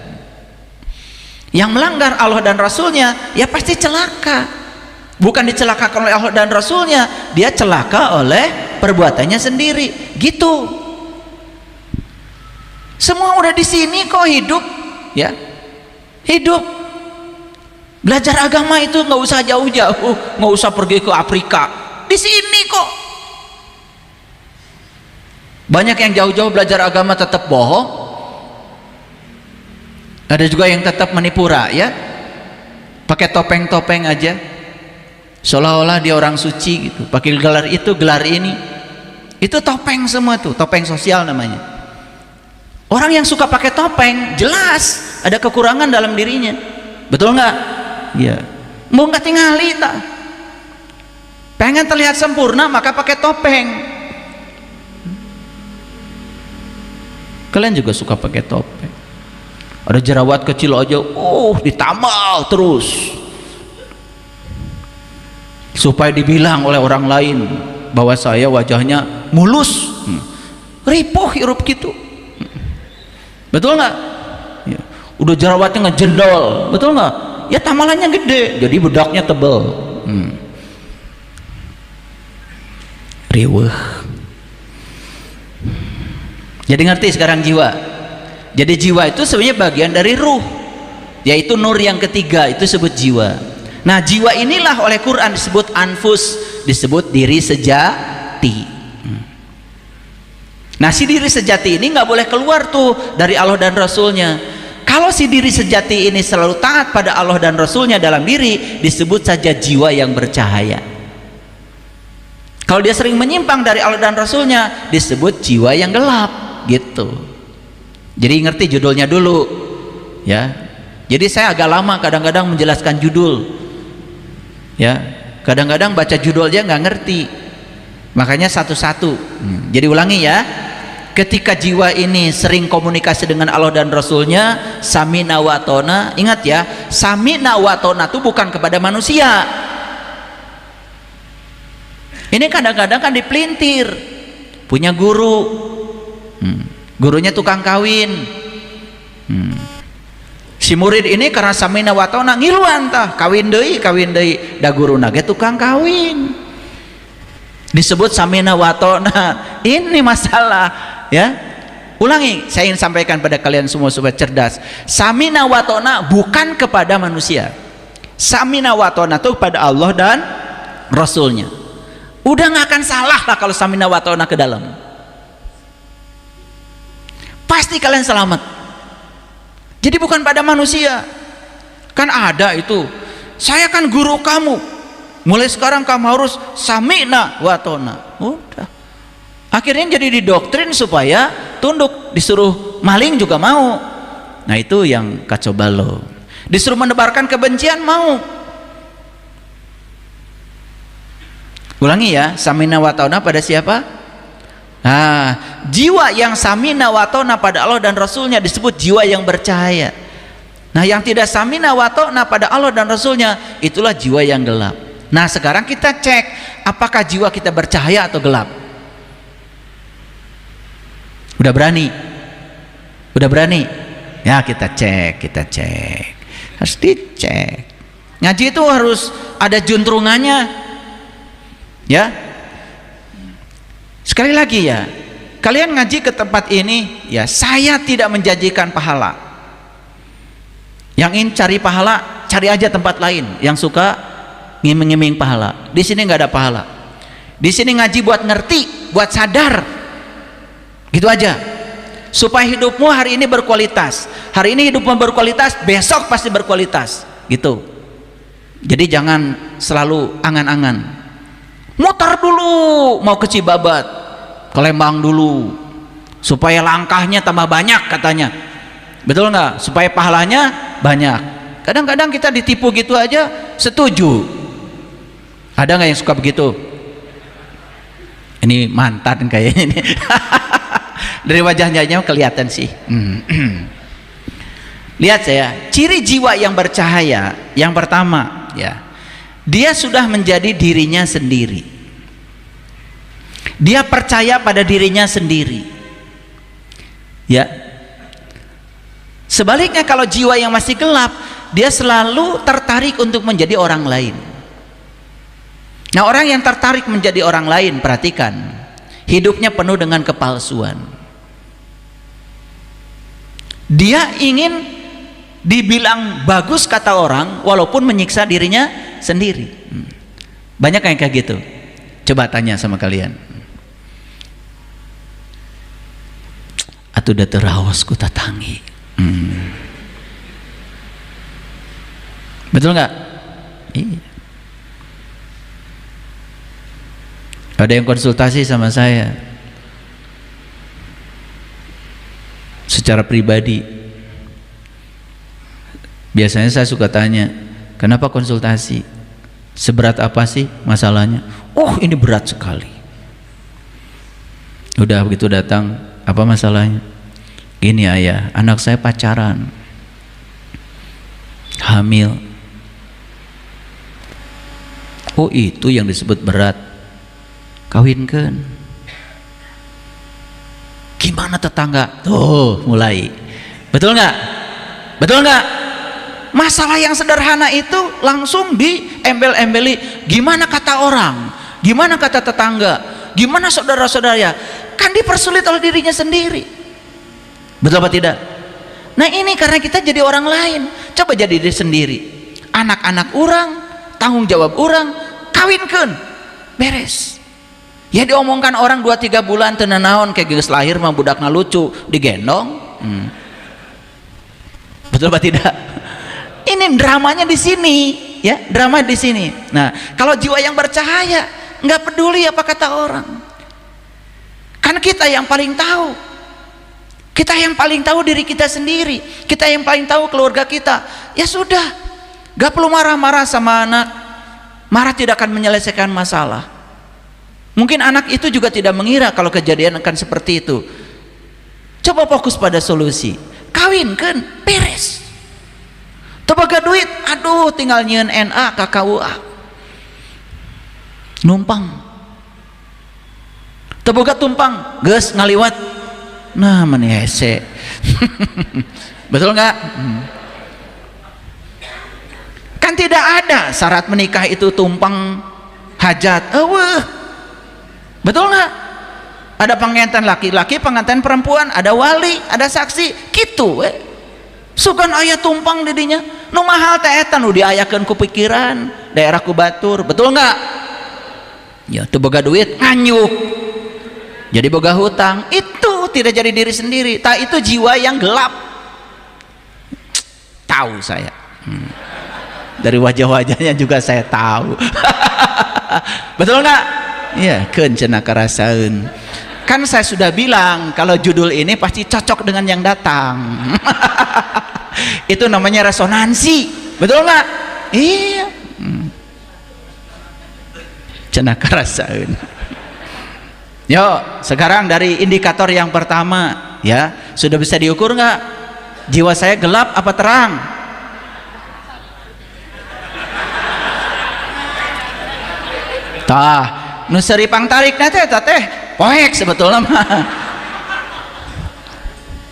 Yang melanggar Allah dan Rasulnya, ya pasti celaka. Bukan dicelakakan oleh Allah dan Rasulnya, dia celaka oleh perbuatannya sendiri. Gitu. Semua udah di sini kok hidup, ya. Hidup. Belajar agama itu nggak usah jauh-jauh, nggak usah pergi ke Afrika. Di sini kok. Banyak yang jauh-jauh belajar agama tetap bohong. Ada juga yang tetap menipu rakyat, pakai topeng-topeng aja, seolah-olah dia orang suci gitu, pakai gelar itu, gelar ini. Itu topeng semua tuh, topeng sosial namanya. Orang yang suka pakai topeng jelas ada kekurangan dalam dirinya, betul nggak? Iya. Mau nggak tingali tak? Pengen terlihat sempurna maka pakai topeng. Kalian juga suka pakai topeng. Ada jerawat kecil aja, ditamal terus supaya dibilang oleh orang lain bahwa saya wajahnya mulus. Ripuh hirup gitu. Betul nggak? Ya. Udah jerawatnya ngejendol, betul nggak? Ya tamalannya gede, jadi bedaknya tebal. Riweuh. Jadi ngerti sekarang jiwa. Jadi jiwa itu sebenarnya bagian dari ruh, yaitu nur yang ketiga, itu disebut jiwa. Nah jiwa inilah oleh Quran disebut anfus, disebut diri sejati. Nah si diri sejati ini nggak boleh keluar tuh dari Allah dan Rasulnya. Kalau si diri sejati ini selalu taat pada Allah dan Rasulnya dalam diri, disebut saja jiwa yang bercahaya. Kalau dia sering menyimpang dari Allah dan Rasulnya, disebut jiwa yang gelap gitu. Jadi ngerti judulnya dulu, ya. Jadi saya agak lama kadang-kadang menjelaskan judul, ya. Kadang-kadang baca judulnya nggak ngerti, makanya satu-satu. Jadi ulangi ya. Ketika jiwa ini sering komunikasi dengan Allah dan Rasulnya, samina wa atona. Ingat ya, samina wa atona itu bukan kepada manusia. Ini kadang-kadang kan dipelintir, punya guru. Gurunya tukang kawin. Si murid ini karena samina wa ta'na ngiluan tah, kawin deui da guruna ge tukang kawin. Disebut samina wa ta'na. Ini masalah, ya. Ulangi, saya ingin sampaikan pada kalian semua supaya cerdas. Samina wa ta'na bukan kepada manusia. Samina wa ta'na itu kepada Allah dan Rasulnya. Udah nggak akan salah lah kalau samina wa ta'na ke dalam. Pasti kalian selamat. Jadi bukan pada manusia. Kan ada itu, saya kan guru kamu, mulai sekarang kamu harus sami'na wa ta'na. Udah. Akhirnya jadi didoktrin supaya tunduk, disuruh maling juga mau. Nah itu yang kacau balau. Disuruh menebarkan kebencian mau. Ulangi ya, sami'na wa ta'na pada siapa? Nah, jiwa yang samina wa ta'na pada Allah dan Rasulnya disebut jiwa yang bercahaya. Nah yang tidak samina wa ta'na pada Allah dan Rasulnya, itulah jiwa yang gelap. Nah sekarang kita cek, apakah jiwa kita bercahaya atau gelap? Udah berani? Udah berani? Ya kita cek, harus dicek. Ngaji itu harus ada juntrungannya, ya. Sekali lagi ya, kalian ngaji ke tempat ini, ya saya tidak menjanjikan pahala. Yang ingin cari pahala, cari aja tempat lain. Yang suka ngiming-ngiming pahala. Di sini nggak ada pahala. Di sini ngaji buat ngerti, buat sadar, gitu aja. Supaya hidupmu hari ini berkualitas. Hari ini hidupmu berkualitas, besok pasti berkualitas, gitu. Jadi jangan selalu angan-angan. Mutar dulu, mau ke Cibabat, ke Lembang dulu, supaya langkahnya tambah banyak katanya. Betul nggak? Supaya pahalanya banyak. Kadang-kadang kita ditipu gitu aja, setuju. Ada nggak yang suka begitu? Ini mantan kayaknya ini. Dari wajahnya kelihatan sih. Lihat saya, ciri jiwa yang bercahaya yang pertama, ya. Dia sudah menjadi dirinya sendiri. Dia percaya pada dirinya sendiri. Ya. Sebaliknya kalau jiwa yang masih gelap, dia selalu tertarik untuk menjadi orang lain. Nah, orang yang tertarik menjadi orang lain, perhatikan, hidupnya penuh dengan kepalsuan. Dia ingin dibilang bagus kata orang walaupun menyiksa dirinya sendiri. Banyak yang kayak gitu. Coba tanya sama kalian. Atuh da teu raos ku tatangi. Betul nggak? Iya. Ada yang konsultasi sama saya secara pribadi. Biasanya saya suka tanya, kenapa konsultasi? Seberat apa sih masalahnya? Oh, ini berat sekali. Udah begitu datang, apa masalahnya? Gini ayah, anak saya pacaran, hamil. Oh, itu yang disebut berat. Kawinkan. Gimana tetangga? Tuh mulai. Betul nggak? Betul nggak? Masalah yang sederhana itu langsung diembel-embeli. Gimana kata orang? Gimana kata tetangga? Gimana saudara-saudara? Kan dipersulit oleh dirinya sendiri. Betul apa tidak? Nah, ini karena kita jadi orang lain. Coba jadi diri sendiri. Anak-anak orang, tanggung jawab orang, kawinkan, beres. Ya diomongkan orang 2-3 bulan tenanaon kayak geus lahir mah budakna lucu digendong. Betul apa tidak? Ini dramanya di sini, ya, drama di sini. Nah, kalau jiwa yang bercahaya nggak peduli apa kata orang. Kan kita yang paling tahu. Kita yang paling tahu diri kita sendiri. Kita yang paling tahu keluarga kita. Ya sudah, nggak perlu marah-marah sama anak. Marah tidak akan menyelesaikan masalah. Mungkin anak itu juga tidak mengira kalau kejadian akan seperti itu. Coba fokus pada solusi. Kawinkan, beres. Tebaga duit, aduh tinggal nyieun NA ka KUA. Numpang. Tebaga tumpang, geus ngaliwat. Nah, meni hese. Betul nggak? Kan tidak ada syarat menikah itu tumpang hajat. Betul nggak? Ada pengantin laki-laki, pengantin perempuan, ada wali, ada saksi, gitu. Sugan ayah tumpang didinya. Nu mahal teh eta nu diayakeun ku pikiran, daerah ku batur. Betul nggak? Ya, teu boga duit nganyuk. Jadi boga hutang, itu tidak jadi diri sendiri. Itu jiwa yang gelap. Tahu saya. Dari wajah-wajahnya juga saya tahu. Betul nggak? Iya, kencena karasaun. Kan saya sudah bilang kalau judul ini pasti cocok dengan yang datang. Itu namanya resonansi. Betul nggak? Iya. Cena karasaun. Yuk, sekarang dari indikator yang pertama, ya, sudah bisa diukur nggak? Jiwa saya gelap apa terang? Tah, nu seri pangtarik teh poek sebetulnya mah.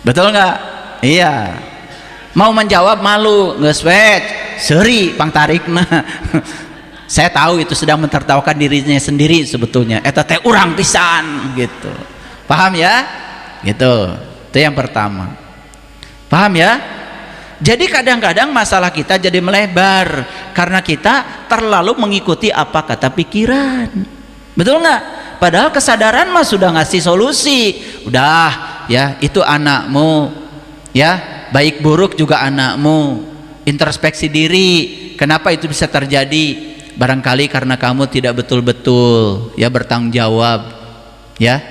Betul nggak? Iya. Mau menjawab malu, geus we seri pangtarik mah. Saya tahu itu sedang mentertawakan dirinya sendiri sebetulnya. Eta teh urang pisan gitu. Paham ya? Gitu. Itu yang pertama. Paham ya? Jadi kadang-kadang masalah kita jadi melebar karena kita terlalu mengikuti apa kata pikiran. Betul nggak? Padahal kesadaran mah sudah ngasih solusi. Udah, ya, itu anakmu, ya, baik buruk juga anakmu. Introspeksi diri. Kenapa itu bisa terjadi? Barangkali karena kamu tidak betul-betul, ya, bertanggung jawab, ya,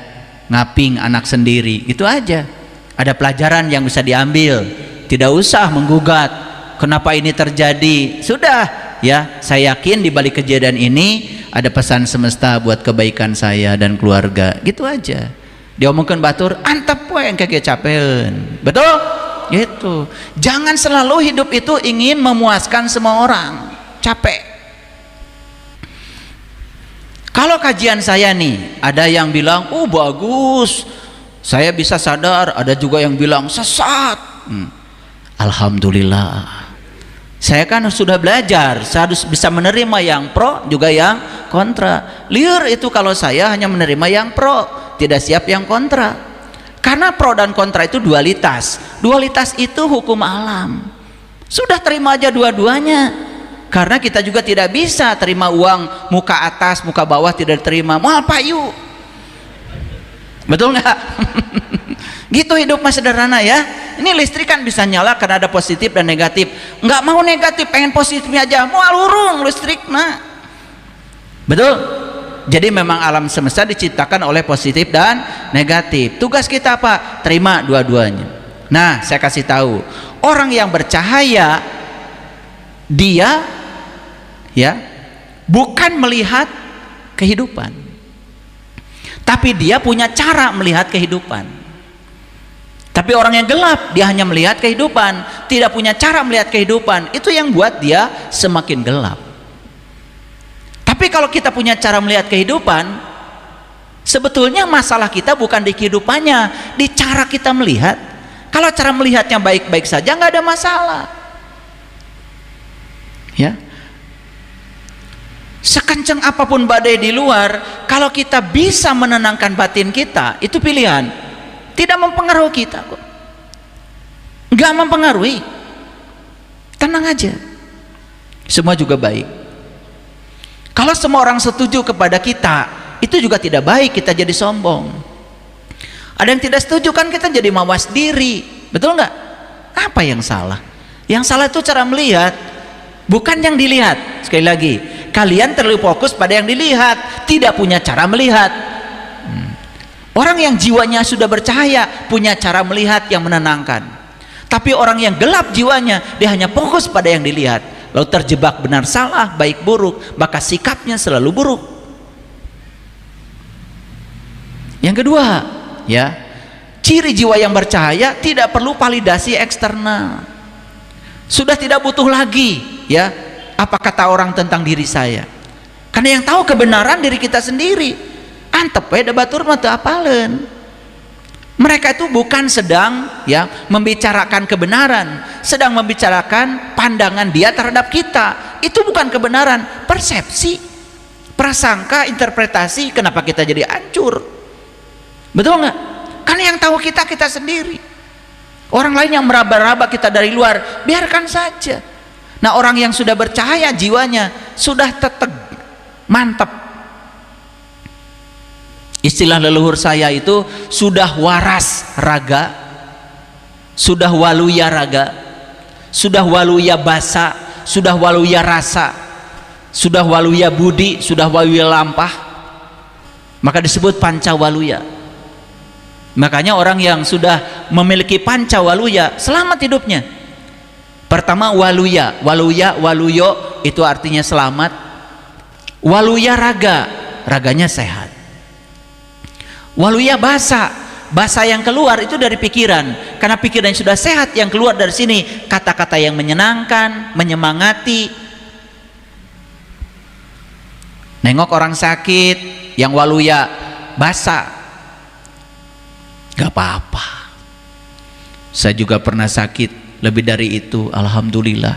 ngaping anak sendiri. Itu aja. Ada pelajaran yang bisa diambil. Tidak usah menggugat kenapa ini terjadi. Sudah, ya, saya yakin di balik kejadian ini ada pesan semesta buat kebaikan saya dan keluarga. Gitu aja. Diomongkan batur, antep we engke ge capeun. Betul? Gitu. Jangan selalu hidup itu ingin memuaskan semua orang. Capek. Kalau kajian saya nih, ada yang bilang, "Oh, bagus. Saya bisa sadar." Ada juga yang bilang sesat. Alhamdulillah. Saya kan sudah belajar, saya harus bisa menerima yang pro juga yang kontra. Liar itu kalau saya hanya menerima yang pro, tidak siap yang kontra. Karena pro dan kontra itu dualitas. Dualitas itu hukum alam. Sudah terima aja dua-duanya. Karena kita juga tidak bisa terima uang muka atas, muka bawah tidak terima. Mual payu. Betul nggak? Gitu hidup mas sederhana ya. Ini listrik kan bisa nyala karena ada positif dan negatif. Nggak mau negatif, pengen positifnya aja. Mual urung listrik nah. Betul? Jadi memang alam semesta diciptakan oleh positif dan negatif. Tugas kita apa? Terima dua-duanya. Nah, saya kasih tahu, orang yang bercahaya dia ya bukan melihat kehidupan, tapi dia punya cara melihat kehidupan. Tapi orang yang gelap dia hanya melihat kehidupan, tidak punya cara melihat kehidupan. Itu yang buat dia semakin gelap. Tapi kalau kita punya cara melihat kehidupan, sebetulnya masalah kita bukan di kehidupannya, di cara kita melihat. Kalau cara melihatnya baik-baik saja nggak ada masalah. Ya. Sekencang apapun badai di luar, kalau kita bisa menenangkan batin kita, itu pilihan. Tidak mempengaruhi kita kok. Nggak mempengaruhi. Tenang aja. Semua juga baik. Kalau semua orang setuju kepada kita, itu juga tidak baik kita jadi sombong. Ada yang tidak setuju kan kita jadi mawas diri. Betul nggak? Apa yang salah? Yang salah itu cara melihat, bukan yang dilihat. Sekali lagi, kalian terlalu fokus pada yang dilihat, tidak punya cara melihat. Orang yang jiwanya sudah bercahaya punya cara melihat yang menenangkan. Tapi orang yang gelap jiwanya, dia hanya fokus pada yang dilihat, lalu terjebak benar salah, baik buruk, maka sikapnya selalu buruk. Yang kedua, ya, ciri jiwa yang bercahaya tidak perlu validasi eksternal. Sudah tidak butuh lagi ya apa kata orang tentang diri saya, karena yang tahu kebenaran diri kita sendiri. Antep we batur mah teu apaleun. Mereka itu bukan sedang ya membicarakan kebenaran, sedang membicarakan pandangan dia terhadap kita. Itu bukan kebenaran, persepsi, prasangka, interpretasi. Kenapa kita jadi hancur? Betul nggak? Karena yang tahu kita sendiri. Orang lain yang meraba-raba kita dari luar, biarkan saja. Nah, orang yang sudah bercahaya jiwanya sudah teteg, mantap. Istilah leluhur saya itu sudah waras raga, sudah waluya raga, sudah waluya basa, sudah waluya rasa, sudah waluya budi, sudah waluya lampah. Maka disebut pancawaluya. Makanya orang yang sudah memiliki pancawaluya selamat hidupnya. Pertama waluya, waluyo itu artinya selamat. Waluya raga, raganya sehat. Waluya basa, basa yang keluar itu dari pikiran, karena pikiran yang sudah sehat, yang keluar dari sini kata-kata yang menyenangkan, menyemangati. Nengok orang sakit yang waluya basa, gak apa-apa. Saya juga pernah sakit lebih dari itu, alhamdulillah.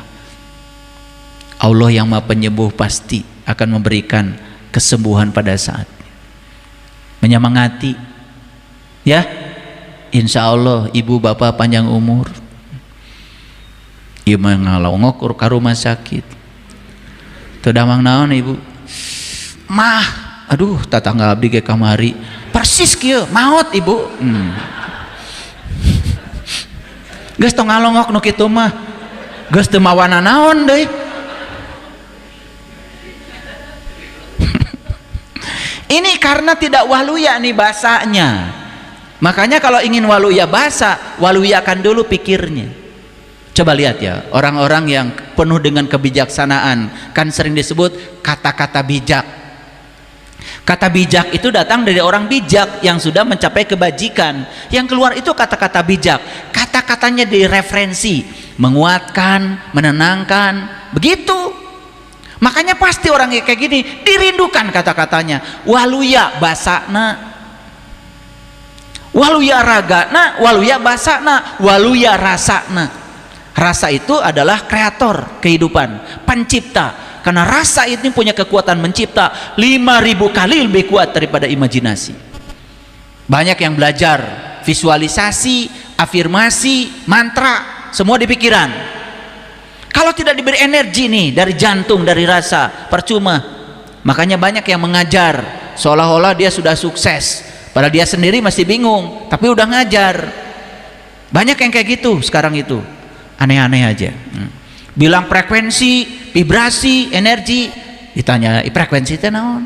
Allah yang Maha Penyembuh pasti akan memberikan kesembuhan pada saat. Menyemangati ya, insya Allah ibu bapak panjang umur. Ibu mengalongok ke rumah sakit, terdamang naon ibu mah, aduh tatangga abdi ke kamari persis kieu maot ibu. Geus tong ngalongok nu kitu mah geus teu mawana naon deui. Ini karena tidak waluya nih basanya. Makanya kalau ingin waluya basa, waluyakan dulu pikirnya. Coba lihat ya, orang-orang yang penuh dengan kebijaksanaan, kan sering disebut kata-kata bijak. Kata bijak itu datang dari orang bijak yang sudah mencapai kebajikan. Yang keluar itu kata-kata bijak. Kata-katanya direferensi, menguatkan, menenangkan, begitu. Makanya pasti orang kayak gini dirindukan kata-katanya. Waluya basana, waluya ragana, waluya basana, waluya rasana. Rasa itu adalah kreator kehidupan, pencipta. Karena rasa ini punya kekuatan mencipta 5.000 kali lebih kuat daripada imajinasi. Banyak yang belajar visualisasi, afirmasi, mantra, semua di pikiran. Kalau tidak diberi energi nih dari jantung, dari rasa, percuma. Makanya banyak yang mengajar seolah-olah dia sudah sukses, padahal dia sendiri masih bingung, tapi udah ngajar. Banyak yang kayak gitu sekarang itu, aneh-aneh aja. Bilang frekuensi, vibrasi, energi, ditanya frekuensi itu naon?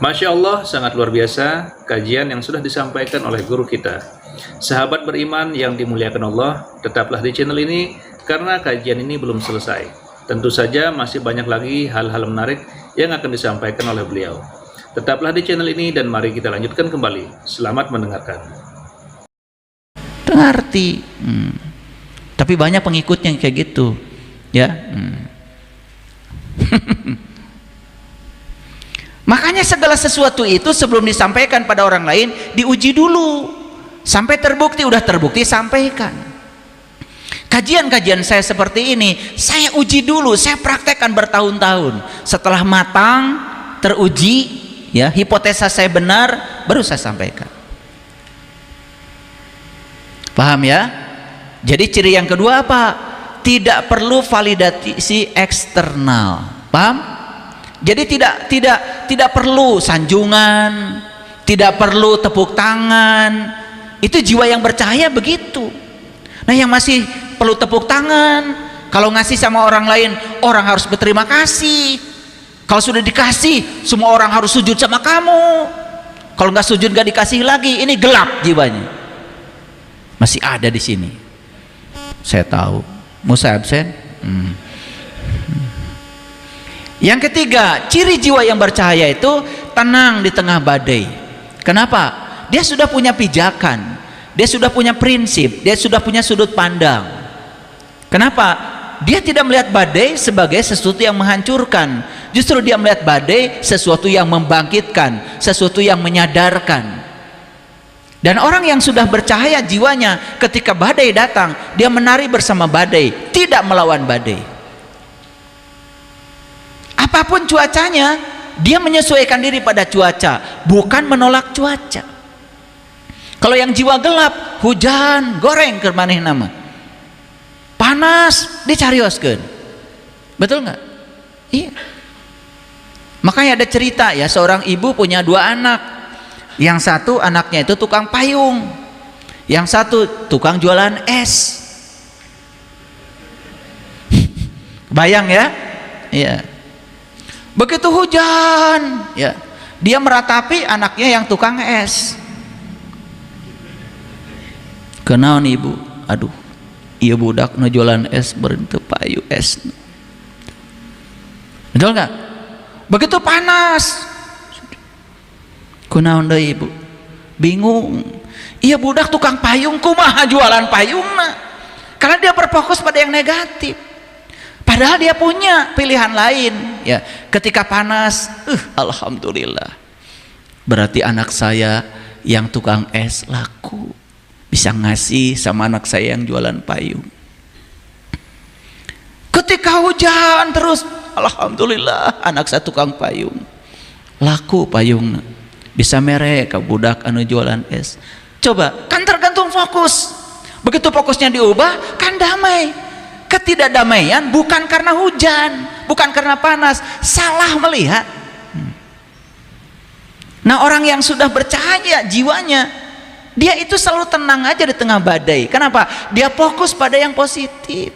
Masya Allah, sangat luar biasa kajian yang sudah disampaikan oleh guru kita. Sahabat beriman yang dimuliakan Allah, tetaplah di channel ini karena kajian ini belum selesai. Tentu saja masih banyak lagi hal-hal menarik yang akan disampaikan oleh beliau. Tetaplah di channel ini dan mari kita lanjutkan kembali. Selamat mendengarkan. Ngerti. Tapi banyak pengikutnya yang kayak gitu, ya. Makanya segala sesuatu itu sebelum disampaikan pada orang lain diuji dulu, sampai terbukti. Udah terbukti sampaikan. Kajian-kajian saya seperti ini saya uji dulu, saya praktekkan bertahun-tahun. Setelah matang, teruji, ya, hipotesa saya benar, baru saya sampaikan. Paham ya? Jadi ciri yang kedua apa? Tidak perlu validasi eksternal. Paham? Jadi tidak perlu sanjungan, tidak perlu tepuk tangan. Itu jiwa yang bercahaya begitu. Nah, yang masih perlu tepuk tangan, kalau ngasih sama orang lain, orang harus berterima kasih. Kalau sudah dikasih, semua orang harus sujud sama kamu. Kalau nggak sujud nggak dikasih lagi, ini gelap jiwanya. Masih ada di sini. Saya tahu. Mau saya absen? Yang ketiga, ciri jiwa yang bercahaya itu tenang di tengah badai. Kenapa? Dia sudah punya pijakan, dia sudah punya prinsip, dia sudah punya sudut pandang. Kenapa? Dia tidak melihat badai sebagai sesuatu yang menghancurkan. Justru dia melihat badai sesuatu yang membangkitkan, sesuatu yang menyadarkan. Dan orang yang sudah bercahaya jiwanya, ketika badai datang, dia menari bersama badai, tidak melawan badai. Apapun cuacanya, dia menyesuaikan diri pada cuaca, bukan menolak cuaca. Kalau yang jiwa gelap, hujan, goreng ke maneh nama. Panas, dicarioskeun. Betul nggak? Iya. Makanya ada cerita ya, seorang ibu punya 2 anak. Yang satu anaknya itu tukang payung, yang satu tukang jualan es. Bayang ya? Iya. Begitu hujan, ya, dia meratapi anaknya yang tukang es. Kenaon ibu? Aduh, iya budak nu jualan es berhenti payu es. Betul nggak? Begitu panas. Kunaon deui ibu? Bingung. Iya budak tukang payung, kumaha jualan payungna? Karena dia berfokus pada yang negatif. Padahal dia punya pilihan lain. Ya, ketika panas, alhamdulillah. Berarti anak saya yang tukang es laku, bisa ngasih sama anak saya yang jualan payung. Ketika hujan terus, alhamdulillah anak saya tukang payung, laku payungna. Bisa merek ke budak anu jualan es. Coba, kan tergantung fokus. Begitu fokusnya diubah, kan damai. Ketidakdamaian bukan karena hujan, bukan karena panas, salah melihat. Nah, orang yang sudah bercahaya jiwanya, dia itu selalu tenang aja di tengah badai. Kenapa? Dia fokus pada yang positif.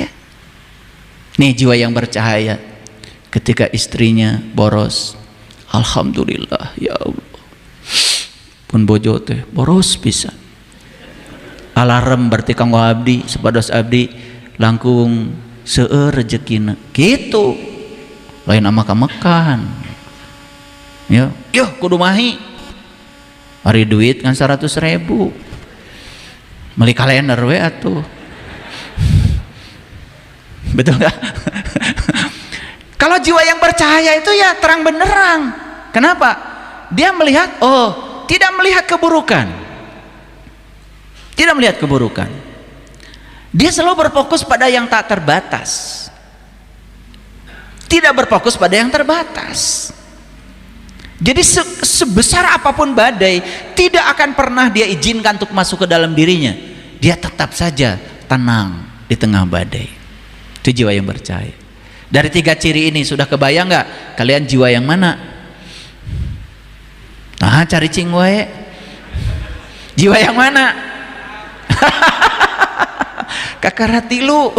Ya. Nih jiwa yang bercahaya, ketika istrinya boros, alhamdulillah ya Allah, pun bojo teh boros pisan. Alarm berarti kanggo abdi, sepados abdi langkung seueur rezekina. Gitu. Lain ama kamekan. Ya, yuh kudu mahi. Ari duit kan 100.000. Meuli kalender we atuh. Betul enggak? Kalau jiwa yang bercahaya itu ya terang benderang. Kenapa? Dia melihat, oh, tidak melihat keburukan. Tidak melihat keburukan. Dia selalu berfokus pada yang tak terbatas. tidak berfokus pada yang terbatas. Jadi sebesar apapun badai, tidak akan pernah dia izinkan untuk masuk ke dalam dirinya. Dia tetap saja tenang di tengah badai. Itu jiwa yang percaya. Dari 3 ciri ini sudah kebayang nggak kalian jiwa yang mana? Nah, cari cing wae. Jiwa yang mana? Kakaratilu.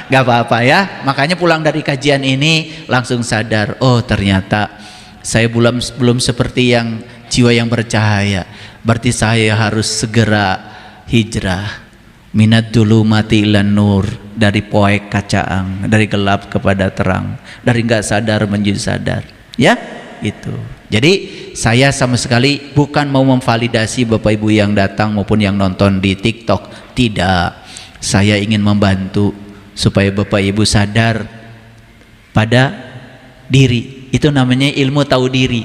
Gak apa-apa ya. Makanya pulang dari kajian ini langsung sadar, oh ternyata saya belum seperti yang jiwa yang bercahaya. Berarti saya harus segera hijrah. Minat dulu mati ilan nur, dari poek kacaang, dari gelap kepada terang, dari nggak sadar menjadi sadar. Ya, itu. Jadi saya sama sekali bukan mau memvalidasi Bapak Ibu yang datang maupun yang nonton di TikTok. Tidak. Saya ingin membantu supaya Bapak Ibu sadar pada diri. Itu namanya ilmu tahu diri.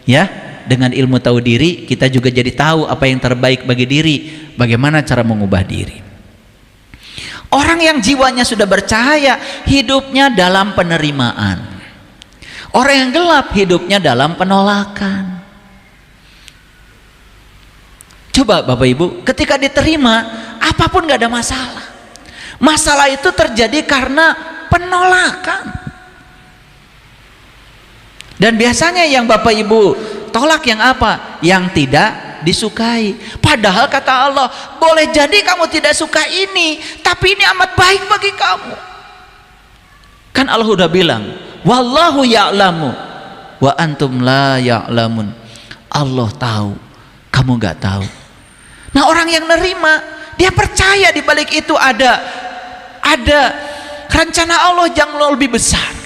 Ya, dengan ilmu tahu diri kita juga jadi tahu apa yang terbaik bagi diri, bagaimana cara mengubah diri. Orang yang jiwanya sudah bercahaya, hidupnya dalam penerimaan. Orang yang gelap, hidupnya dalam penolakan. Coba Bapak Ibu, ketika diterima, apapun gak ada masalah. Masalah itu terjadi karena penolakan. Dan biasanya yang Bapak Ibu tolak yang apa? Yang tidak disukai. Padahal kata Allah, boleh jadi kamu tidak suka ini, tapi ini amat baik bagi kamu. Kan Allah udah bilang, wallahu ya'lamu wa antum la ya'lamun. Allah tahu, kamu gak tahu. Nah, orang yang nerima, dia percaya di balik itu ada rencana Allah yang lebih besar.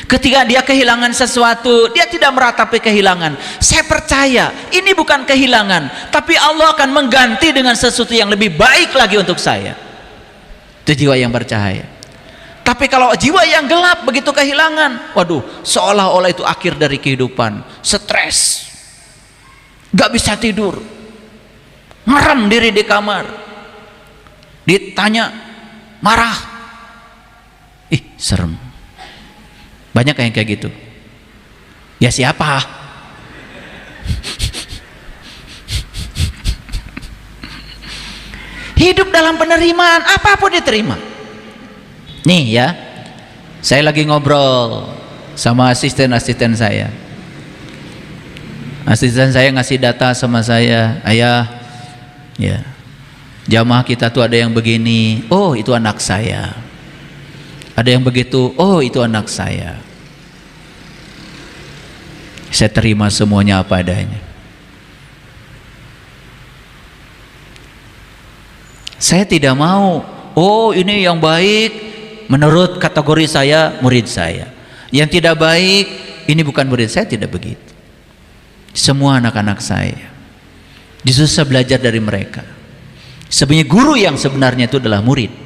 Ketika dia kehilangan sesuatu, dia tidak meratapi kehilangan. Saya percaya ini bukan kehilangan, tapi Allah akan mengganti dengan sesuatu yang lebih baik lagi untuk saya. Itu jiwa yang bercahaya. Tapi kalau jiwa yang gelap, begitu kehilangan, waduh, seolah-olah itu akhir dari kehidupan. Stres, gak bisa tidur, merem diri di kamar, ditanya marah, ih serem. Banyak yang kayak gitu. Ya siapa? Hidup dalam penerimaan, apapun diterima. Nih ya, saya lagi ngobrol sama asisten-asisten saya. Asisten saya ngasih data sama saya, ayah, ya, jamaah kita tuh ada yang begini, oh itu anak saya. Ada yang begitu, oh itu anak saya. Saya terima semuanya apa adanya. Saya tidak mau, oh ini yang baik menurut kategori saya, murid saya. Yang tidak baik, ini bukan murid saya, tidak begitu. Semua anak-anak saya. Justru saya belajar dari mereka. Sebenarnya guru yang sebenarnya itu adalah murid.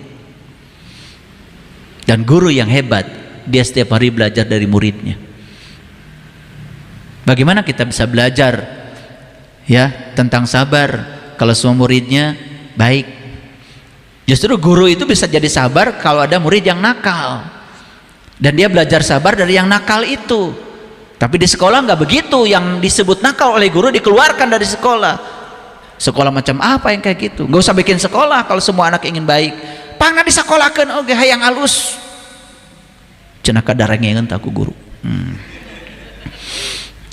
Dan guru yang hebat, dia setiap hari belajar dari muridnya. Bagaimana kita bisa belajar ya tentang sabar kalau semua muridnya baik? Justru guru itu bisa jadi sabar kalau ada murid yang nakal. Dan dia belajar sabar dari yang nakal itu. Tapi di sekolah nggak begitu, yang disebut nakal oleh guru dikeluarkan dari sekolah. Sekolah macam apa yang kayak gitu? Nggak usah bikin sekolah kalau semua anak ingin baik. Pangna disakolahkeun oge hayang alus. Cenah kadarengeun taku guru.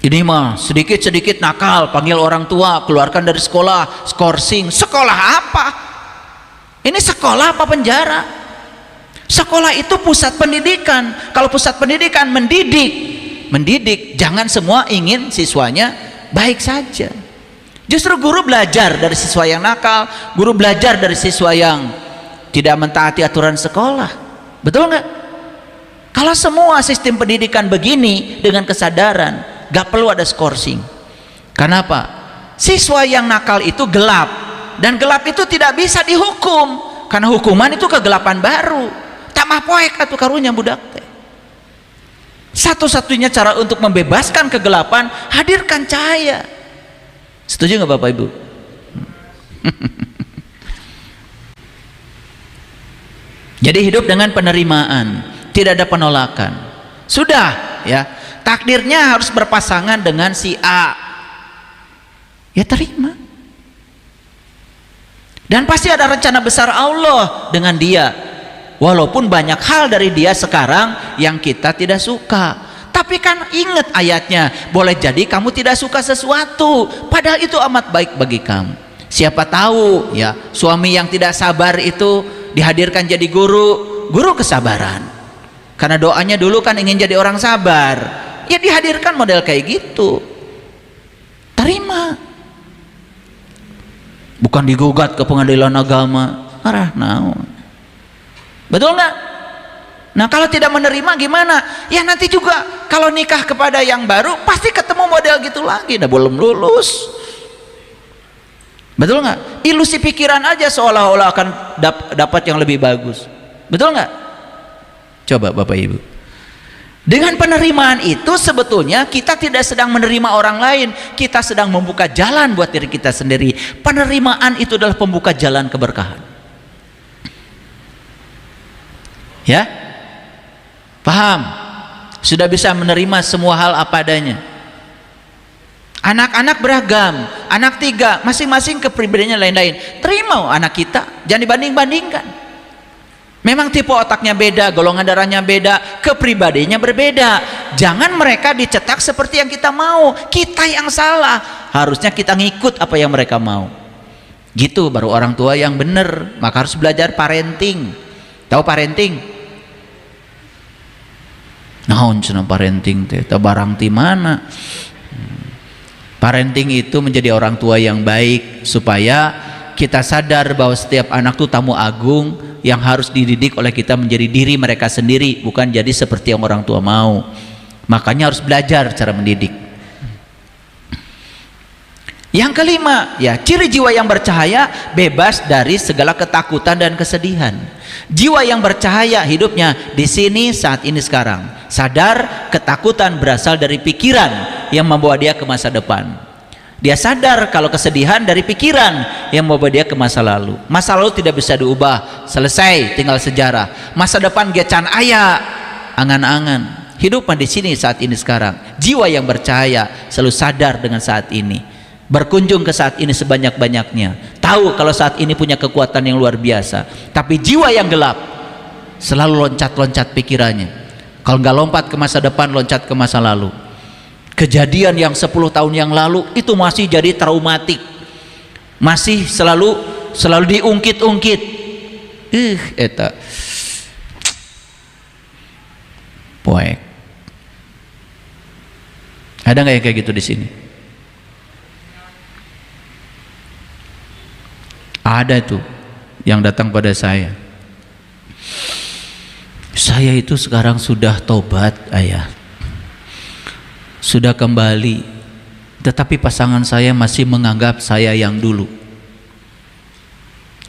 Ini mah sedikit-sedikit nakal, panggil orang tua, keluarkan dari sekolah, skorsing. Sekolah apa? Ini sekolah apa penjara? Sekolah itu pusat pendidikan. Kalau pusat pendidikan mendidik, jangan semua ingin siswanya baik saja. Justru guru belajar dari siswa yang nakal, guru belajar dari siswa yang tidak mentaati aturan sekolah. Betul nggak? Kalau semua sistem pendidikan begini dengan kesadaran, gak perlu ada skorsing. Kenapa? Siswa yang nakal itu gelap, dan gelap itu tidak bisa dihukum karena hukuman itu kegelapan baru. Tamah poek atuh karunya budak teh. Satu-satunya cara untuk membebaskan kegelapan, hadirkan cahaya. Setuju nggak Bapak Ibu? Jadi hidup dengan penerimaan. tidak ada penolakan. Sudah ya, takdirnya harus berpasangan dengan si A, ya terima. Dan pasti ada rencana besar Allah dengan dia, walaupun banyak hal dari dia sekarang yang kita tidak suka. Tapi kan ingat ayatnya, boleh jadi kamu tidak suka sesuatu padahal itu amat baik bagi kamu. Siapa tahu ya, suami yang tidak sabar itu dihadirkan jadi guru kesabaran, karena doanya dulu kan ingin jadi orang sabar, ya dihadirkan model kayak gitu. Terima, bukan digugat ke pengadilan agama, marah naon. Betul nggak? Nah kalau tidak menerima gimana? Ya nanti juga kalau nikah kepada yang baru pasti ketemu model gitu lagi, nah belum lulus. Betul nggak? Ilusi pikiran aja seolah-olah akan dapat yang lebih bagus. Betul nggak? Coba Bapak Ibu, dengan penerimaan itu sebetulnya kita tidak sedang menerima orang lain, kita sedang membuka jalan buat diri kita sendiri. Penerimaan itu adalah pembuka jalan keberkahan. Ya, paham? Sudah bisa menerima semua hal apa adanya. Anak-anak beragam, anak 3, masing-masing kepribadiannya lain-lain. Terima anak kita, jangan dibanding-bandingkan. Memang tipe otaknya beda, golongan darahnya beda, kepribadiannya berbeda. Jangan mereka dicetak seperti yang kita mau. Kita yang salah, harusnya kita ngikut apa yang mereka mau. Gitu baru orang tua yang benar. Maka harus belajar parenting. Tahu parenting? Naon cenah parenting teh? Teu barang ti mana? Parenting itu menjadi orang tua yang baik, supaya kita sadar bahwa setiap anak itu tamu agung yang harus dididik oleh kita menjadi diri mereka sendiri, bukan jadi seperti yang orang tua mau. Makanya harus belajar cara mendidik. Yang kelima, ya, ciri jiwa yang bercahaya bebas dari segala ketakutan dan kesedihan. Jiwa yang bercahaya hidupnya di sini saat ini sekarang. Sadar ketakutan berasal dari pikiran yang membawa dia ke masa depan. Dia sadar kalau kesedihan dari pikiran yang membawa dia ke masa lalu. Masa lalu tidak bisa diubah, selesai, tinggal sejarah. Masa depan gecan aya, angan-angan. Hidup di sini saat ini sekarang. Jiwa yang bercahaya selalu sadar dengan saat ini. Berkunjung ke saat ini sebanyak-banyaknya. Tahu kalau saat ini punya kekuatan yang luar biasa. Tapi jiwa yang gelap selalu loncat-loncat pikirannya. Kalau nggak lompat ke masa depan, loncat ke masa lalu. Kejadian yang 10 tahun yang lalu itu masih jadi traumatik, masih selalu diungkit-ungkit. Eta poek. Ada nggak yang kayak gitu di sini? Ada tuh yang datang pada saya. Saya itu sekarang sudah tobat, ayah. Sudah kembali, tetapi pasangan saya masih menganggap saya yang dulu.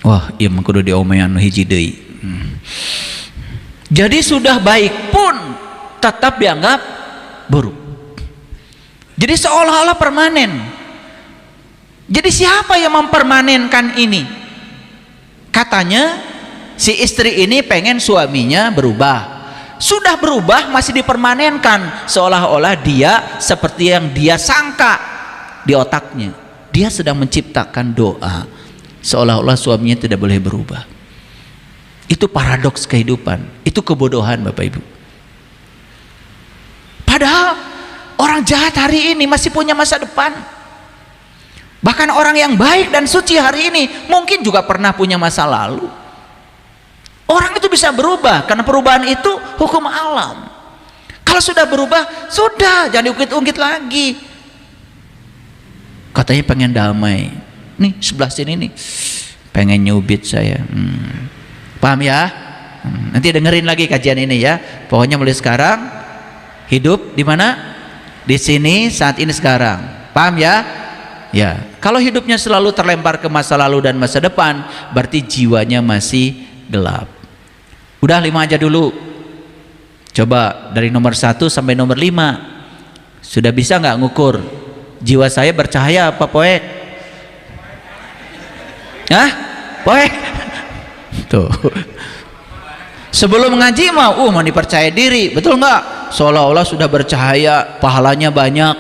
Wah, iya mah kudu diomean hiji deui. Jadi sudah baik pun tetap dianggap buruk. Jadi seolah-olah permanen. Jadi siapa yang mempermanenkan ini? Katanya si istri ini pengen suaminya berubah. Sudah berubah masih dipermanenkan, seolah-olah dia seperti yang dia sangka di otaknya. Dia sedang menciptakan doa seolah-olah suaminya tidak boleh berubah. Itu paradoks kehidupan, itu kebodohan Bapak Ibu. Padahal orang jahat hari ini masih punya masa depan. Bahkan orang yang baik dan suci hari ini mungkin juga pernah punya masa lalu. Orang itu bisa berubah karena perubahan itu hukum alam. Kalau sudah berubah, sudah, jangan diungkit-ungkit lagi. Katanya pengen damai. Nih sebelah sini nih, pengen nyubit saya. Paham ya? Nanti dengerin lagi kajian ini ya. Pokoknya mulai sekarang hidup di mana? Di sini saat ini sekarang. Paham ya? Ya. Kalau hidupnya selalu terlempar ke masa lalu dan masa depan, berarti jiwanya masih gelap. Udah 5 aja dulu. Coba dari nomor 1 sampai nomor 5. Sudah bisa nggak ngukur jiwa saya bercahaya apa poek? Hah? Poek? Tuh. Sebelum ngaji mau dipercaya diri, betul nggak? Seolah-olah sudah bercahaya, pahalanya banyak.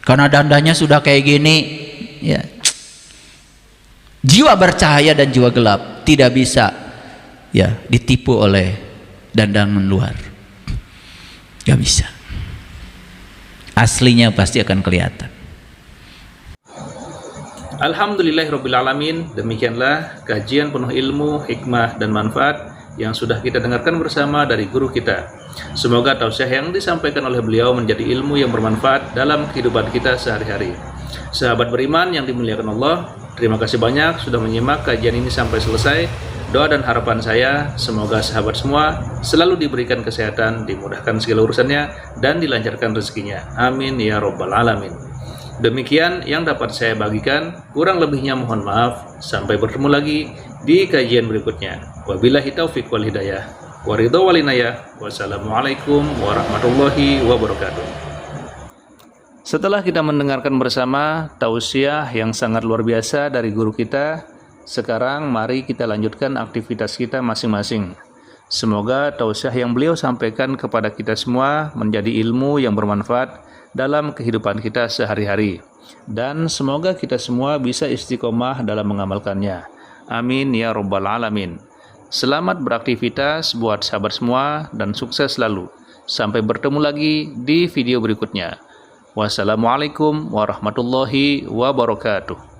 Karena dandanya sudah kayak gini, ya. Jiwa bercahaya dan jiwa gelap tidak bisa ya ditipu oleh dandan luar. Gak bisa. Aslinya pasti akan kelihatan. Alhamdulillahirrabbilalamin. Demikianlah kajian penuh ilmu, hikmah, dan manfaat yang sudah kita dengarkan bersama dari guru kita. Semoga tausiah yang disampaikan oleh beliau menjadi ilmu yang bermanfaat dalam kehidupan kita sehari-hari. Sahabat beriman yang dimuliakan Allah, terima kasih banyak sudah menyimak kajian ini sampai selesai. Doa dan harapan saya, semoga sahabat semua selalu diberikan kesehatan, dimudahkan segala urusannya, dan dilancarkan rezekinya. Amin ya Rabbal Alamin. Demikian yang dapat saya bagikan, kurang lebihnya mohon maaf. Sampai bertemu lagi di kajian berikutnya. Wabillahi taufiq wal hidayah. Waridho walinayah. Wassalamualaikum warahmatullahi wabarakatuh. Setelah kita mendengarkan bersama tausiah yang sangat luar biasa dari guru kita, sekarang mari kita lanjutkan aktivitas kita masing-masing. Semoga tausiah yang beliau sampaikan kepada kita semua menjadi ilmu yang bermanfaat dalam kehidupan kita sehari-hari, dan semoga kita semua bisa istiqomah dalam mengamalkannya. Amin ya Rabbal Alamin. Selamat beraktivitas buat sahabat semua dan sukses selalu. Sampai bertemu lagi di video berikutnya. Wassalamualaikum warahmatullahi wabarakatuh.